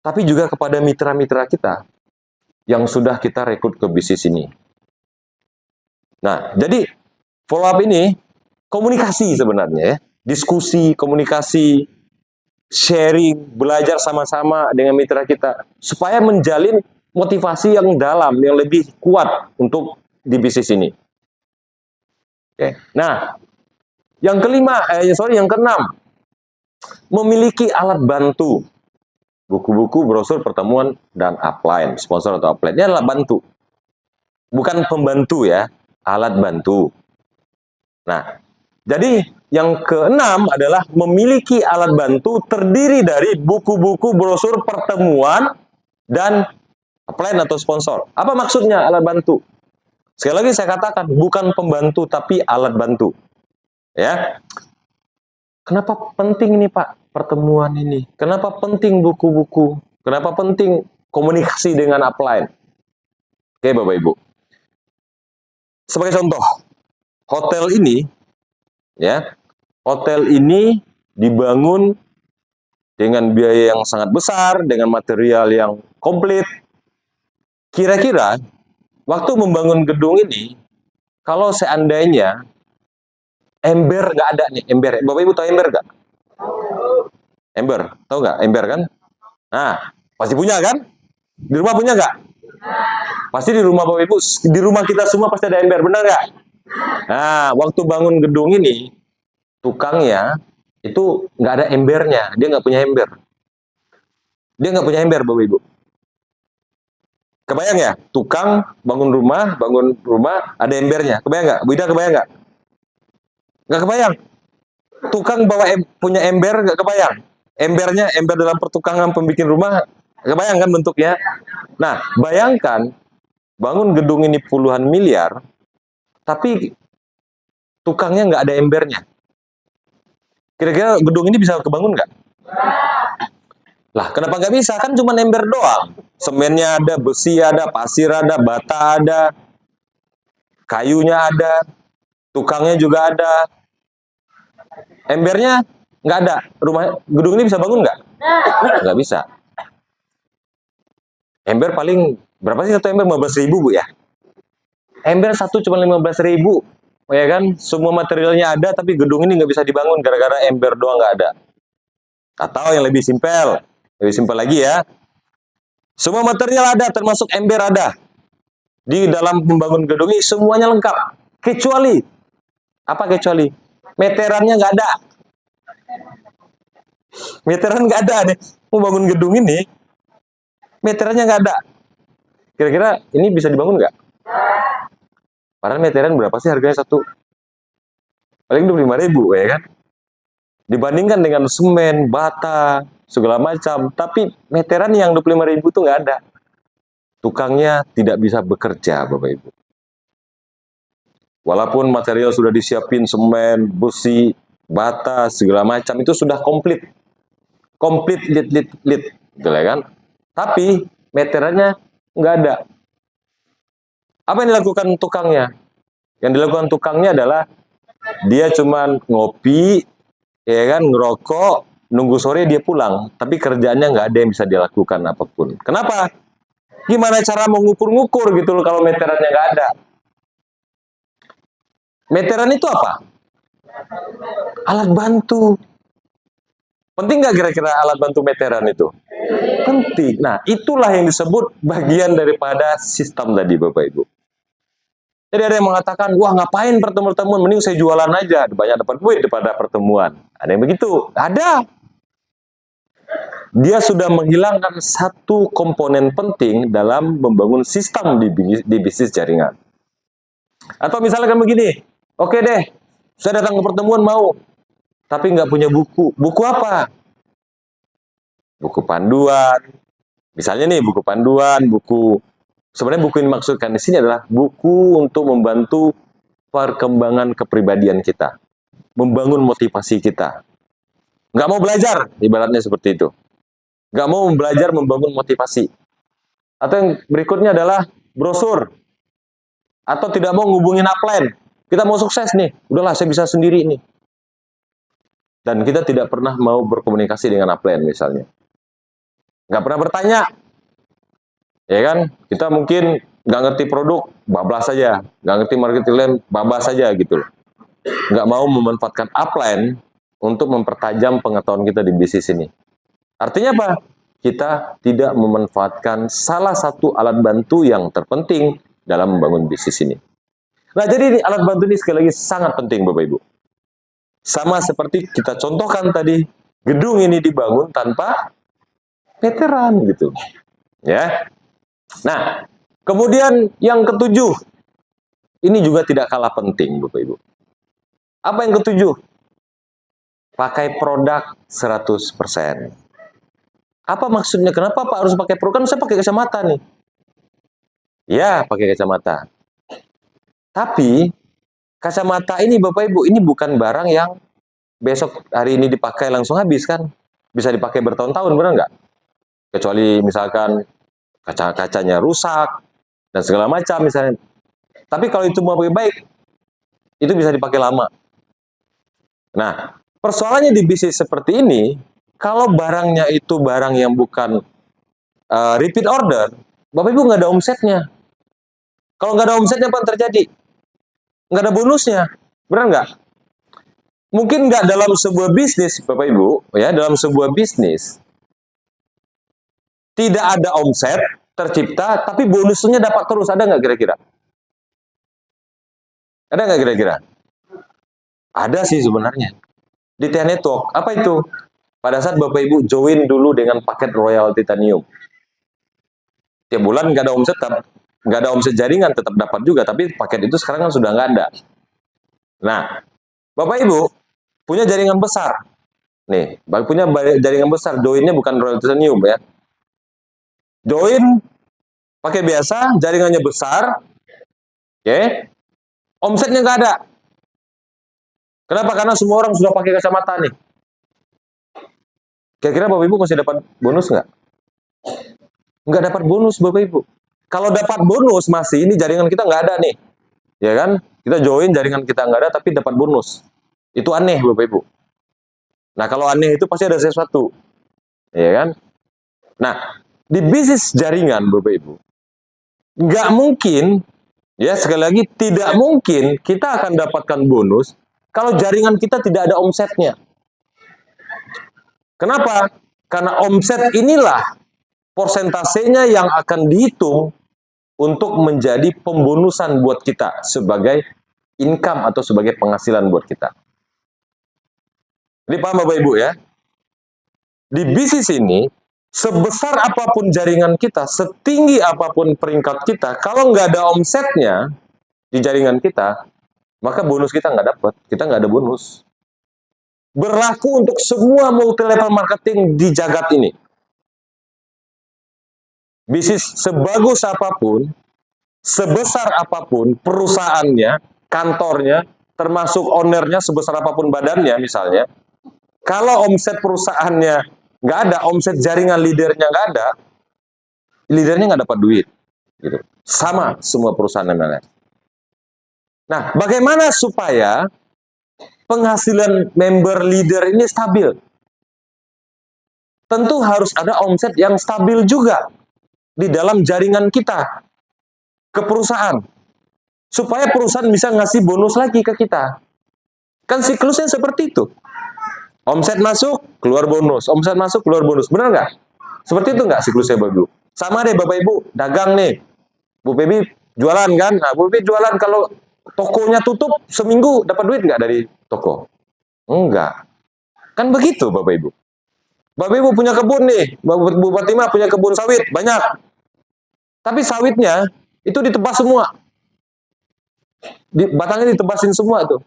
[SPEAKER 1] tapi juga kepada mitra-mitra kita yang sudah kita rekrut ke bisnis ini. Nah, jadi follow up ini komunikasi sebenarnya ya. Diskusi, komunikasi, sharing, belajar sama-sama dengan mitra kita supaya menjalin motivasi yang dalam, yang lebih kuat untuk di bisnis ini. Oke. Nah, yang keenam, memiliki alat bantu. Buku-buku, brosur, pertemuan, dan upline, sponsor atau upline. Ini adalah bantu. Bukan pembantu ya, alat bantu. Nah, jadi yang keenam adalah memiliki alat bantu terdiri dari buku-buku, brosur, pertemuan, dan upline atau sponsor. Apa maksudnya alat bantu? Sekali lagi saya katakan, bukan pembantu, tapi alat bantu. Ya. Kenapa penting ini Pak, pertemuan ini? Kenapa penting buku-buku? Kenapa penting komunikasi dengan upline? Oke Bapak Ibu. Sebagai contoh, hotel ini dibangun dengan biaya yang sangat besar, dengan material yang komplit. Kira-kira waktu membangun gedung ini, kalau seandainya ember nggak ada nih, ember. Bapak Ibu tahu ember nggak? Ember, tahu nggak? Ember kan? Nah, pasti punya kan? Di rumah punya nggak? Pasti di rumah Bapak Ibu, di rumah kita semua pasti ada ember, benar nggak? Nah, waktu bangun gedung ini, tukangnya itu nggak ada embernya, dia nggak punya ember. Dia nggak punya ember, Bapak Ibu. Kebayang ya? Tukang bangun rumah ada embernya. Kebayang nggak? Bu Ida kebayang nggak? Nggak kebayang. Tukang punya ember, nggak kebayang. Embernya, ember dalam pertukangan pembikin rumah, kebayang kan bentuknya? Nah, bayangkan bangun gedung ini puluhan miliar, tapi tukangnya nggak ada embernya. Kira-kira gedung ini bisa kebangun nggak? Lah, kenapa nggak bisa? Kan cuma ember doang. Semennya ada, besi ada, pasir ada, bata ada, kayunya ada, tukangnya juga ada. Embernya nggak ada. Gedung ini bisa bangun nggak? Nggak bisa. Ember paling, berapa sih satu ember? 15.000 Bu ya? Ember satu cuma 15.000. Ya kan? Semua materialnya ada, tapi gedung ini nggak bisa dibangun gara-gara ember doang nggak ada. Atau yang lebih simpel lagi ya. Semua material ada, termasuk ember ada. Di dalam membangun gedung ini semuanya lengkap. Kecuali, apa kecuali? Meterannya nggak ada. Meteran nggak ada nih. Membangun gedung ini, meterannya nggak ada. Kira-kira ini bisa dibangun nggak? Padahal meteran berapa sih harganya satu? Paling 25.000 ya kan? Dibandingkan dengan semen, bata, segala macam. Tapi meteran yang 25.000 itu nggak ada. Tukangnya tidak bisa bekerja, Bapak Ibu. Walaupun material sudah disiapin, semen, besi, bata, segala macam, itu sudah komplit. Komplit, lit, gitu ya kan. Tapi meterannya nggak ada. Apa yang dilakukan tukangnya? Yang dilakukan tukangnya adalah dia cuman ngopi, ya kan, ngerokok, nunggu sore dia pulang. Tapi kerjaannya nggak ada yang bisa dia lakukan apapun. Kenapa? Gimana cara mengukur-ngukur gitu loh kalau meterannya nggak ada? Meteran itu apa? Alat bantu. Penting nggak kira-kira alat bantu meteran itu? Penting. Nah, itulah yang disebut bagian daripada sistem tadi, Bapak Ibu. Jadi ada yang mengatakan, wah ngapain pertemuan-pertemuan, mending saya jualan aja, banyak dapat duit daripada pertemuan. Ada yang begitu? Ada. Dia sudah menghilangkan satu komponen penting dalam membangun sistem di bisnis jaringan. Atau misalnya kan begini, oke deh, saya datang ke pertemuan mau, tapi nggak punya buku. Buku apa? Buku panduan. Misalnya nih, buku panduan, sebenarnya buku yang dimaksudkan di sini adalah buku untuk membantu perkembangan kepribadian kita, membangun motivasi kita. Nggak mau belajar, ibaratnya seperti itu. Nggak mau belajar membangun motivasi. Atau yang berikutnya adalah brosur. Atau tidak mau ngubungin upline. Kita mau sukses nih, udahlah saya bisa sendiri nih. Dan kita tidak pernah mau berkomunikasi dengan upline misalnya. Nggak pernah bertanya. Ya kan? Kita mungkin nggak ngerti produk, bablas saja. Nggak ngerti marketing lain, bablas saja gitu loh. Nggak mau memanfaatkan upline untuk mempertajam pengetahuan kita di bisnis ini. Artinya apa? Kita tidak memanfaatkan salah satu alat bantu yang terpenting dalam membangun bisnis ini. Nah, jadi alat bantu ini sekali lagi sangat penting, Bapak Ibu. Sama seperti kita contohkan tadi, gedung ini dibangun tanpa meteran gitu. Ya. Nah, kemudian yang ketujuh, ini juga tidak kalah penting, Bapak Ibu. Apa yang ketujuh? Pakai produk 100%. Apa maksudnya? Kenapa Pak harus pakai produk? Kan saya pakai kacamata nih. Ya, pakai kacamata. Tapi, kacamata ini Bapak Ibu, ini bukan barang yang besok hari ini dipakai langsung habis kan? Bisa dipakai bertahun-tahun, benar nggak? Kecuali misalkan kaca-kacanya rusak, dan segala macam misalnya. Tapi kalau itu mau baik, itu bisa dipakai lama. Nah, persoalannya di bisnis seperti ini, kalau barangnya itu barang yang bukan repeat order, Bapak Ibu nggak ada omsetnya. Kalau nggak ada omsetnya, apa yang terjadi? Nggak ada bonusnya, benar nggak? Mungkin nggak dalam sebuah bisnis, Bapak Ibu, ya dalam sebuah bisnis tidak ada omset tercipta, tapi bonusnya dapat terus, ada nggak kira-kira? Ada nggak kira-kira? Ada sih sebenarnya. Di TH Network, apa itu? Pada saat Bapak Ibu join dulu dengan paket Royal Titanium, tiap bulan nggak ada omset jaringan tetap dapat juga, tapi paket itu sekarang kan sudah nggak ada. Nah, Bapak Ibu punya jaringan besar, nih, punya jaringan besar, joinnya bukan Royal Titanium ya, join pakai biasa, jaringannya besar, oke, omsetnya nggak ada. Kenapa? Karena semua orang sudah pakai kacamata nih. Kira-kira Bapak Ibu masih dapat bonus nggak? Nggak dapat bonus Bapak Ibu. Kalau dapat bonus masih, ini jaringan kita nggak ada nih. Ya kan? Kita join, jaringan kita nggak ada, tapi dapat bonus. Itu aneh Bapak Ibu. Nah, kalau aneh itu pasti ada sesuatu. Ya kan? Nah, di bisnis jaringan Bapak Ibu, nggak mungkin, ya sekali lagi, tidak mungkin kita akan dapatkan bonus kalau jaringan kita tidak ada omsetnya. Kenapa? Karena omset inilah persentasenya yang akan dihitung untuk menjadi pembonusan buat kita sebagai income atau sebagai penghasilan buat kita. Jadi paham Bapak Ibu ya? Di bisnis ini, sebesar apapun jaringan kita, setinggi apapun peringkat kita, kalau nggak ada omsetnya di jaringan kita, maka bonus kita nggak dapat. Kita nggak ada bonus. Berlaku untuk semua multi level marketing di jagat ini. Bisnis sebagus apapun, sebesar apapun perusahaannya, kantornya, termasuk ownernya sebesar apapun badannya misalnya, kalau omset perusahaannya nggak ada, omset jaringan leadernya nggak ada, leadernya nggak dapat duit. Gitu. Sama semua perusahaan MLS. Nah, bagaimana supaya penghasilan member leader ini stabil? Tentu harus ada omset yang stabil juga di dalam jaringan kita ke perusahaan. Supaya perusahaan bisa ngasih bonus lagi ke kita. Kan siklusnya seperti itu. Omset masuk, keluar bonus. Omset masuk, keluar bonus. Benar nggak? Seperti itu nggak siklusnya, Bapak Ibu? Sama deh Bapak Ibu, dagang nih. Bu Bebi jualan kan? Nah, Bu Bebi jualan kalau tokonya tutup seminggu dapat duit nggak dari toko? Enggak. Kan begitu Bapak Ibu. Bapak Ibu punya kebun nih, Bu Fatimah punya kebun sawit, banyak. Tapi sawitnya itu ditebas semua. Batangnya ditebasin semua tuh.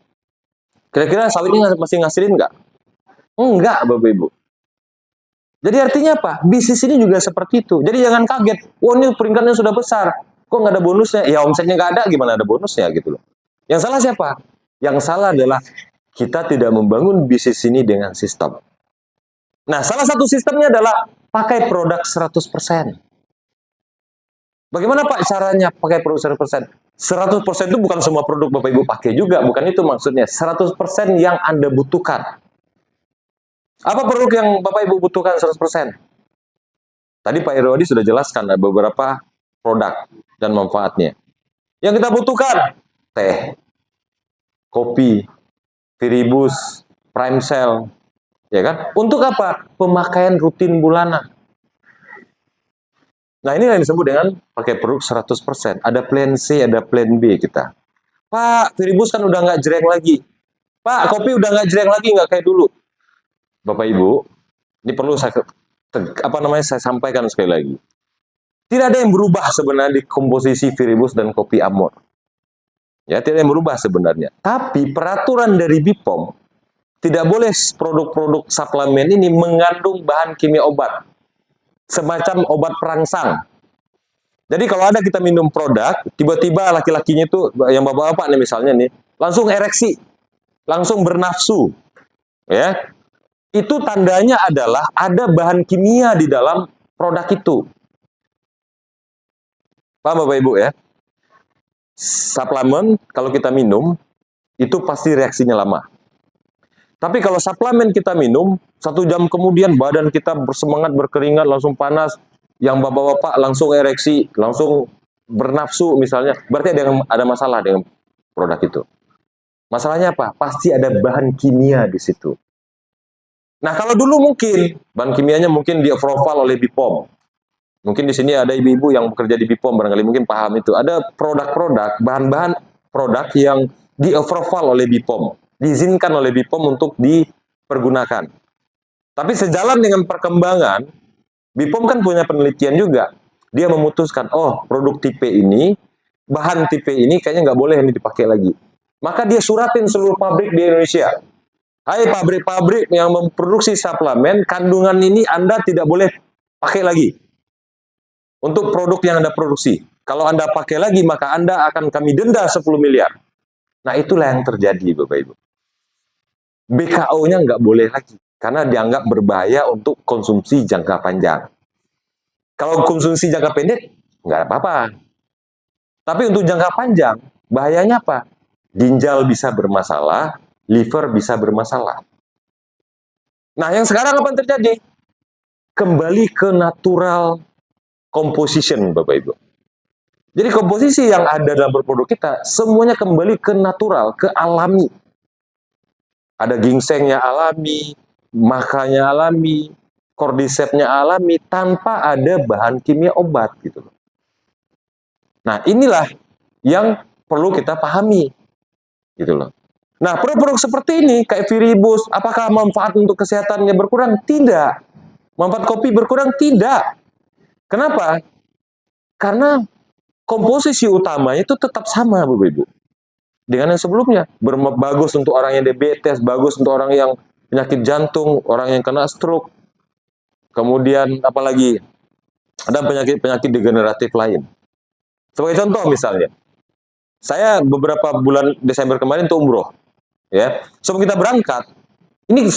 [SPEAKER 1] Kira-kira sawitnya masih ngasilin nggak? Enggak, Bapak Ibu. Jadi artinya apa? Bisnis ini juga seperti itu. Jadi jangan kaget. Wah, ini peringkatnya sudah besar. Kok nggak ada bonusnya? Ya omsetnya nggak ada, gimana ada bonusnya gitu loh. Yang salah siapa? Yang salah adalah kita tidak membangun bisnis ini dengan sistem. Nah, salah satu sistemnya adalah pakai produk 100%. Bagaimana Pak caranya pakai produk 100%? 100% itu bukan semua produk Bapak Ibu pakai juga, bukan itu maksudnya. 100% yang Anda butuhkan. Apa produk yang Bapak Ibu butuhkan 100%? Tadi Pak Irwadi sudah jelaskan ada beberapa produk dan manfaatnya. Yang kita butuhkan, teh, kopi, Viribus, Prime Cell, ya kan? Untuk apa? Pemakaian rutin bulanan. Nah, ini yang disebut dengan pakai produk 100%. Ada plan C, ada plan B kita. Pak, Viribus kan udah nggak jreng lagi. Pak, kopi udah nggak jreng lagi, nggak kayak dulu. Bapak Ibu, ini perlu saya sampaikan sekali lagi. Tidak ada yang berubah sebenarnya di komposisi Viribus dan kopi Amor. Ya, tidak ada yang berubah sebenarnya. Tapi peraturan dari BPOM tidak boleh produk-produk suplemen ini mengandung bahan kimia obat. Semacam obat perangsang. Jadi kalau ada kita minum produk, tiba-tiba laki-lakinya itu, yang bapak-bapak nih misalnya nih, langsung ereksi, langsung bernafsu. Ya, itu tandanya adalah ada bahan kimia di dalam produk itu. Paham Bapak Ibu ya? Suplemen kalau kita minum, itu pasti reaksinya lama. Tapi kalau suplemen kita minum, 1 jam kemudian badan kita bersemangat, berkeringat, langsung panas, yang bapak-bapak langsung ereksi, langsung bernafsu misalnya, berarti ada masalah dengan produk itu. Masalahnya apa? Pasti ada bahan kimia di situ. Nah, kalau dulu mungkin bahan kimianya mungkin di-approval oleh BPOM. Mungkin di sini ada ibu-ibu yang bekerja di BPOM, barangkali mungkin paham itu. Ada produk-produk, bahan-bahan produk yang di-approval oleh BPOM, diizinkan oleh BPOM untuk dipergunakan. Tapi sejalan dengan perkembangan, BPOM kan punya penelitian juga. Dia memutuskan, oh produk tipe ini, bahan tipe ini kayaknya nggak boleh ini dipakai lagi. Maka dia suratin seluruh pabrik di Indonesia. Hai pabrik-pabrik yang memproduksi suplemen, kandungan ini Anda tidak boleh pakai lagi. Untuk produk yang Anda produksi. Kalau Anda pakai lagi, maka Anda akan kami denda 10 miliar. Nah, itulah yang terjadi, Bapak Ibu. BKO-nya nggak boleh lagi. Karena dianggap berbahaya untuk konsumsi jangka panjang. Kalau konsumsi jangka pendek, nggak apa-apa. Tapi untuk jangka panjang, bahayanya apa? Ginjal bisa bermasalah, liver bisa bermasalah. Nah, yang sekarang apa yang terjadi? Kembali ke natural composition, Bapak Ibu. Jadi komposisi yang ada dalam produk kita, semuanya kembali ke natural, ke alami. Ada ginsengnya alami, makanya alami, cordycepsnya alami, tanpa ada bahan kimia obat gitu loh. Nah, inilah yang perlu kita pahami gitu loh. Nah, produk-produk seperti ini kayak Viribus, apakah manfaat untuk kesehatannya berkurang? Tidak. Manfaat kopi berkurang? Tidak. Kenapa? Karena komposisi utamanya itu tetap sama, Bapak Ibu. Dengan yang sebelumnya, bagus untuk orang yang diabetes, bagus untuk orang yang penyakit jantung, orang yang kena stroke. Kemudian apalagi ada penyakit-penyakit degeneratif lain. Sebagai contoh misalnya, Saya beberapa bulan Desember kemarin tuh umroh, ya. Sebelum kita berangkat, ini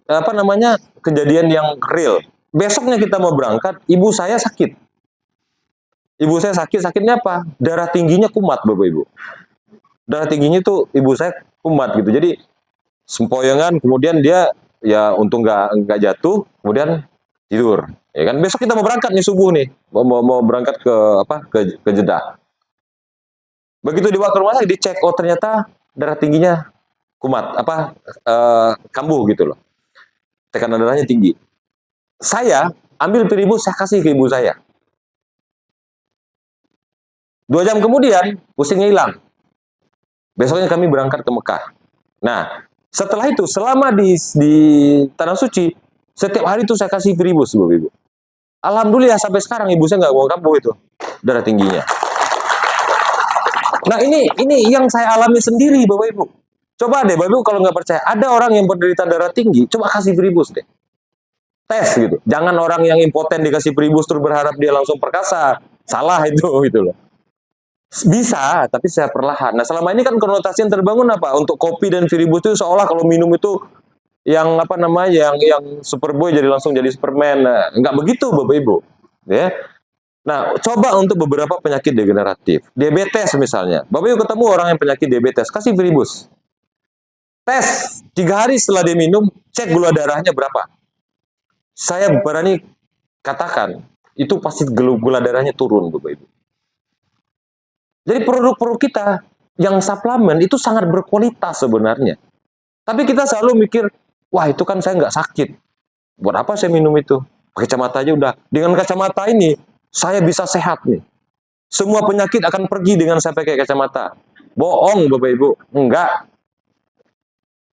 [SPEAKER 1] apa namanya kejadian yang real. Besoknya kita mau berangkat, ibu saya sakit. Ibu saya sakit, sakitnya apa? Darah tingginya kumat, Bapak Ibu. Darah tingginya itu ibu saya kumat gitu. Jadi sempoyongan, kemudian dia ya untung nggak jatuh, kemudian tidur. Ya kan besok kita mau berangkat nih subuh nih, mau berangkat ke apa ke Jeddah. Begitu dibawa ke rumah sakit dicek, oh ternyata darah tingginya kumat, apa kambuh gitu loh. Tekanan darahnya tinggi. Saya ambil pil saya kasih ke ibu saya. 2 jam kemudian pusingnya hilang. Besoknya kami berangkat ke Mekah. Nah, setelah itu selama di tanah suci, setiap hari itu saya kasih piribus, Bapak Ibu. Alhamdulillah sampai sekarang ibu saya nggak mau kambuh itu darah tingginya. Nah ini yang saya alami sendiri, Bapak Ibu. Coba deh, Bapak Ibu kalau nggak percaya, ada orang yang menderita darah tinggi, coba kasih piribus deh. Tes gitu. Jangan orang yang impoten dikasih piribus terus berharap dia langsung perkasa. Salah itu gitu loh. Bisa, tapi saya perlahan. Nah, selama ini kan konotasi yang terbangun apa? Untuk kopi dan piribus itu seolah kalau minum itu yang apa namanya, yang Superboy jadi langsung jadi Superman. Nah, nggak begitu, Bapak Ibu. Ya. Nah, coba untuk beberapa penyakit degeneratif. Diabetes misalnya. Bapak Ibu ketemu orang yang penyakit diabetes, kasih piribus. Tes, 3 hari setelah dia minum, cek gula darahnya berapa. Saya berani katakan, itu pasti gula darahnya turun, Bapak Ibu. Jadi produk-produk kita yang suplemen itu sangat berkualitas sebenarnya. Tapi kita selalu mikir, wah itu kan saya nggak sakit. Buat apa saya minum itu? Pakai kacamata aja udah. Dengan kacamata ini, saya bisa sehat nih. Semua penyakit akan pergi dengan saya pakai kacamata. Bohong, Bapak Ibu. Enggak.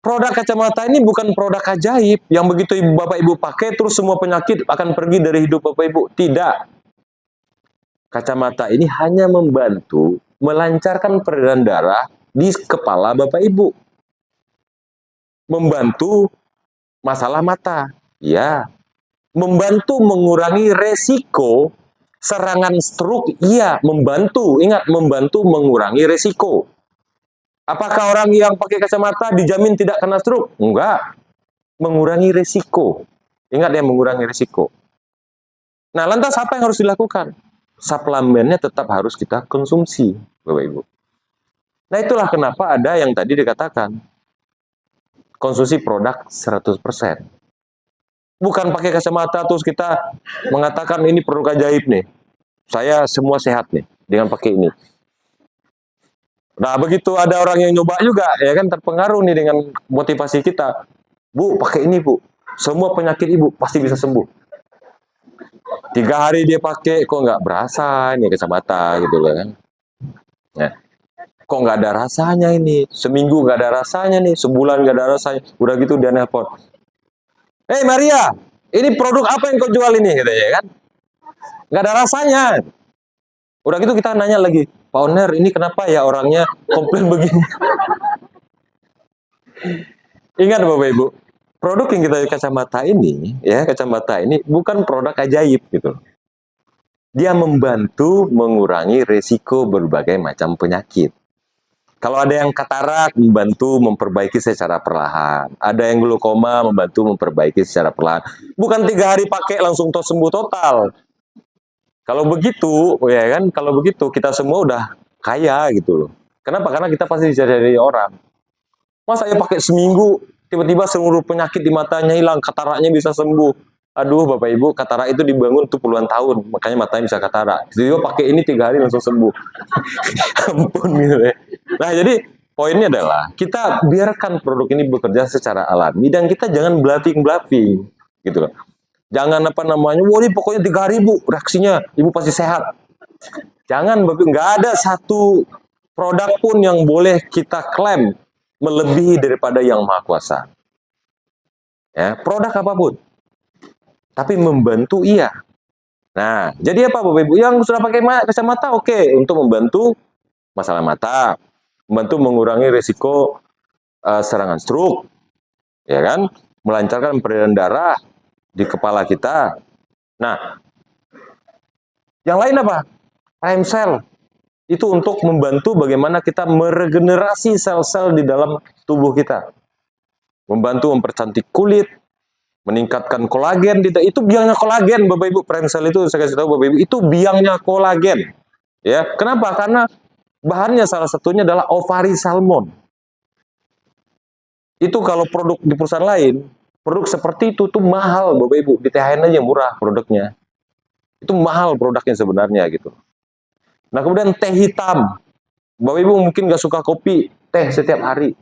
[SPEAKER 1] Produk kacamata ini bukan produk ajaib yang begitu Bapak Ibu pakai terus semua penyakit akan pergi dari hidup Bapak Ibu. Tidak. Kacamata ini hanya membantu melancarkan peredaran darah di kepala Bapak Ibu. Membantu masalah mata. Ya. Membantu mengurangi resiko serangan stroke. Iya, membantu. Ingat, membantu mengurangi resiko. Apakah orang yang pakai kacamata dijamin tidak kena stroke? Enggak. Mengurangi resiko. Ingat ya, mengurangi resiko. Nah, lantas apa yang harus dilakukan? Suplemennya tetap harus kita konsumsi, Bapak Ibu. Nah, itulah kenapa ada yang tadi dikatakan konsumsi produk 100%. Bukan pakai kacamata terus kita mengatakan ini produk ajaib nih. Saya semua sehat nih dengan pakai ini. Nah, begitu ada orang yang nyoba juga, ya kan terpengaruh nih dengan motivasi kita. Bu, pakai ini, Bu. Semua penyakit Ibu pasti bisa sembuh. 3 hari dia pakai, kok nggak berasa ini kacamata gitu loh kan. Nah, kok nggak ada rasanya ini. Seminggu nggak ada rasanya nih, sebulan nggak ada rasanya. Udah gitu dia nelpon. Hei Maria, ini produk apa yang kau jual ini? Gitu ya kan. Nggak ada rasanya. Udah gitu kita nanya lagi, Pak Oner, ini kenapa ya orangnya komplain begini? Ingat Bapak Ibu, produk yang kita kacamata ini, ya kacamata ini bukan produk ajaib gitu. Dia membantu mengurangi resiko berbagai macam penyakit. Kalau ada yang katarak, membantu memperbaiki secara perlahan. Ada yang glaukoma, membantu memperbaiki secara perlahan. Bukan 3 hari pakai langsung sembuh total. Kalau begitu, ya kan, kalau begitu kita semua udah kaya gitu loh. Kenapa? Karena kita pasti dicari orang. Masa saya pakai seminggu, tiba-tiba seluruh penyakit di matanya hilang, kataraknya bisa sembuh. Aduh, Bapak Ibu, katarak itu dibangun tuh puluhan tahun, makanya matanya bisa katarak. Tiba-tiba pakai ini 3 hari langsung sembuh. Ampun gitu ya. Nah, jadi poinnya adalah kita biarkan produk ini bekerja secara alami dan kita jangan bluffing-bluffing gitu loh. Jangan apa namanya, wah ini pokoknya 3 hari Bu, reaksinya Ibu pasti sehat. Jangan, nggak ada satu produk pun yang boleh kita klaim melebihi daripada yang Maha Kuasa. Ya, produk apapun. Tapi membantu iya. Nah, jadi apa Bapak Ibu? Yang sudah pakai kacamata oke, untuk membantu masalah mata, membantu mengurangi risiko serangan stroke, ya kan? Melancarkan peredaran darah di kepala kita. Nah, yang lain apa? Prime cell. Itu untuk membantu bagaimana kita meregenerasi sel-sel di dalam tubuh kita. Membantu mempercantik kulit, meningkatkan kolagen. Itu biangnya kolagen, Bapak Ibu. Premsel itu saya kasih tahu Bapak Ibu, itu biangnya kolagen. Ya, kenapa? Karena bahannya salah satunya adalah ovari salmon. Itu kalau produk di perusahaan lain, produk seperti itu tuh mahal, Bapak Ibu. Di THN aja murah produknya. Itu mahal produknya sebenarnya gitu. Nah, kemudian teh hitam. Bapak Ibu mungkin nggak suka kopi, teh setiap hari.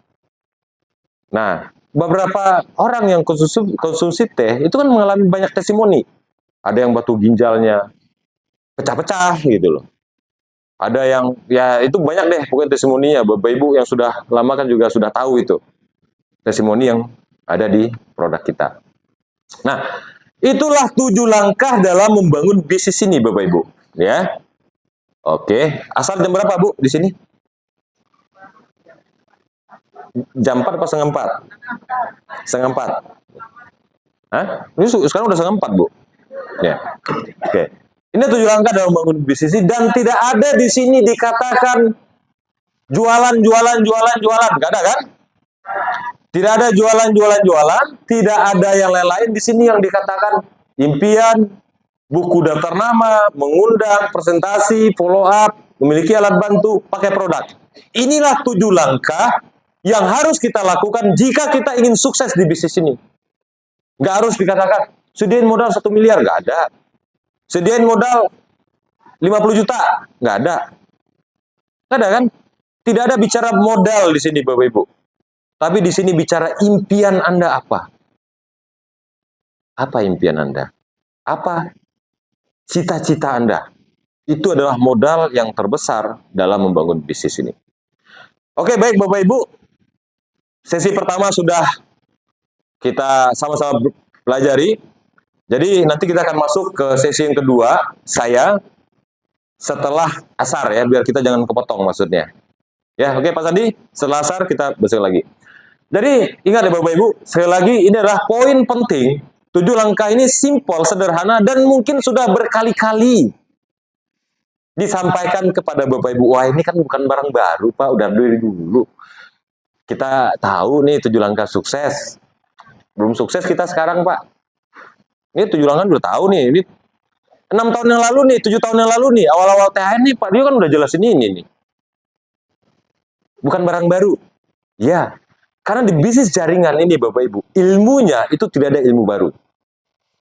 [SPEAKER 1] Nah, beberapa orang yang konsumsi teh itu kan mengalami banyak testimoni. Ada yang batu ginjalnya pecah-pecah gitu loh. Ada yang, ya itu banyak deh pokoknya testimoninya. Bapak Ibu yang sudah lama kan juga sudah tahu itu. Testimoni yang ada di produk kita. Nah, itulah 7 langkah dalam membangun bisnis ini, Bapak Ibu. Ya, oke. Asal jam berapa, Bu, di sini? Jam 4 apa setengah 4? Setengah 4. Hah? Ini sekarang udah setengah 4, Bu. Ya, oke. Ini 7 langkah dalam membangun bisnis ini, dan tidak ada di sini dikatakan jualan. Nggak ada kan? Tidak ada jualan. Tidak ada yang lain-lain di sini yang dikatakan impian, buku daftar nama, mengundang, presentasi, follow up, memiliki alat bantu, pakai produk. Inilah 7 langkah yang harus kita lakukan jika kita ingin sukses di bisnis ini. Nggak harus dikatakan, sediain modal 1 miliar, nggak ada. Sediain modal 50 juta, nggak ada. Nggak ada kan? Tidak ada bicara modal di sini, Bapak Ibu. Tapi di sini bicara impian Anda apa? Apa impian Anda? Apa cita-cita Anda? Itu adalah modal yang terbesar dalam membangun bisnis ini. Oke, baik Bapak Ibu. Sesi pertama sudah kita sama-sama pelajari. Jadi nanti kita akan masuk ke sesi yang kedua, saya setelah asar ya, biar kita jangan kepotong maksudnya. Ya, oke Pak Sandi, setelah asar kita besok lagi. Jadi ingat ya Bapak Ibu, sekali lagi ini adalah poin penting. 7 langkah ini simpel, sederhana, dan mungkin sudah berkali-kali disampaikan kepada Bapak Ibu. Wah, ini kan bukan barang baru Pak, udah dari dulu. Kita tahu nih 7 langkah sukses. Belum sukses kita sekarang Pak. Ini 7 langkah udah tahu nih. Ini 6 tahun yang lalu nih, 7 tahun yang lalu nih, awal-awal THN nih Pak Dio kan udah jelasin ini nih. Bukan barang baru. Ya, karena di bisnis jaringan ini Bapak Ibu, ilmunya itu tidak ada ilmu baru.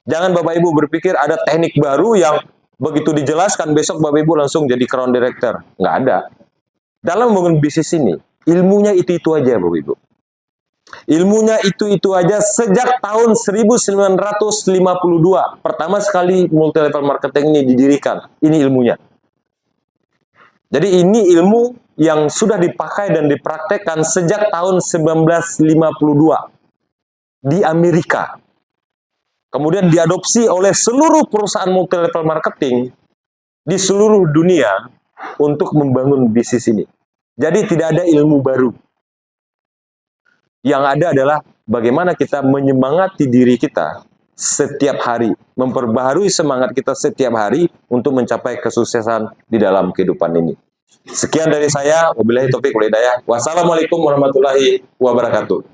[SPEAKER 1] Jangan Bapak Ibu berpikir ada teknik baru yang begitu dijelaskan besok Bapak Ibu langsung jadi crown director. Nggak ada. Dalam membangun bisnis ini, ilmunya itu-itu aja Bapak Ibu. Ilmunya itu-itu aja sejak tahun 1952. Pertama sekali multi level marketing ini didirikan. Ini ilmunya. Jadi ini ilmu yang sudah dipakai dan dipraktekkan sejak tahun 1952 di Amerika. Kemudian diadopsi oleh seluruh perusahaan multi level marketing di seluruh dunia untuk membangun bisnis ini. Jadi tidak ada ilmu baru. Yang ada adalah bagaimana kita menyemangati diri kita setiap hari, memperbaharui semangat kita setiap hari untuk mencapai kesuksesan di dalam kehidupan ini. Sekian dari saya, wabillahi taufiq wal hidayah. Wassalamualaikum warahmatullahi wabarakatuh.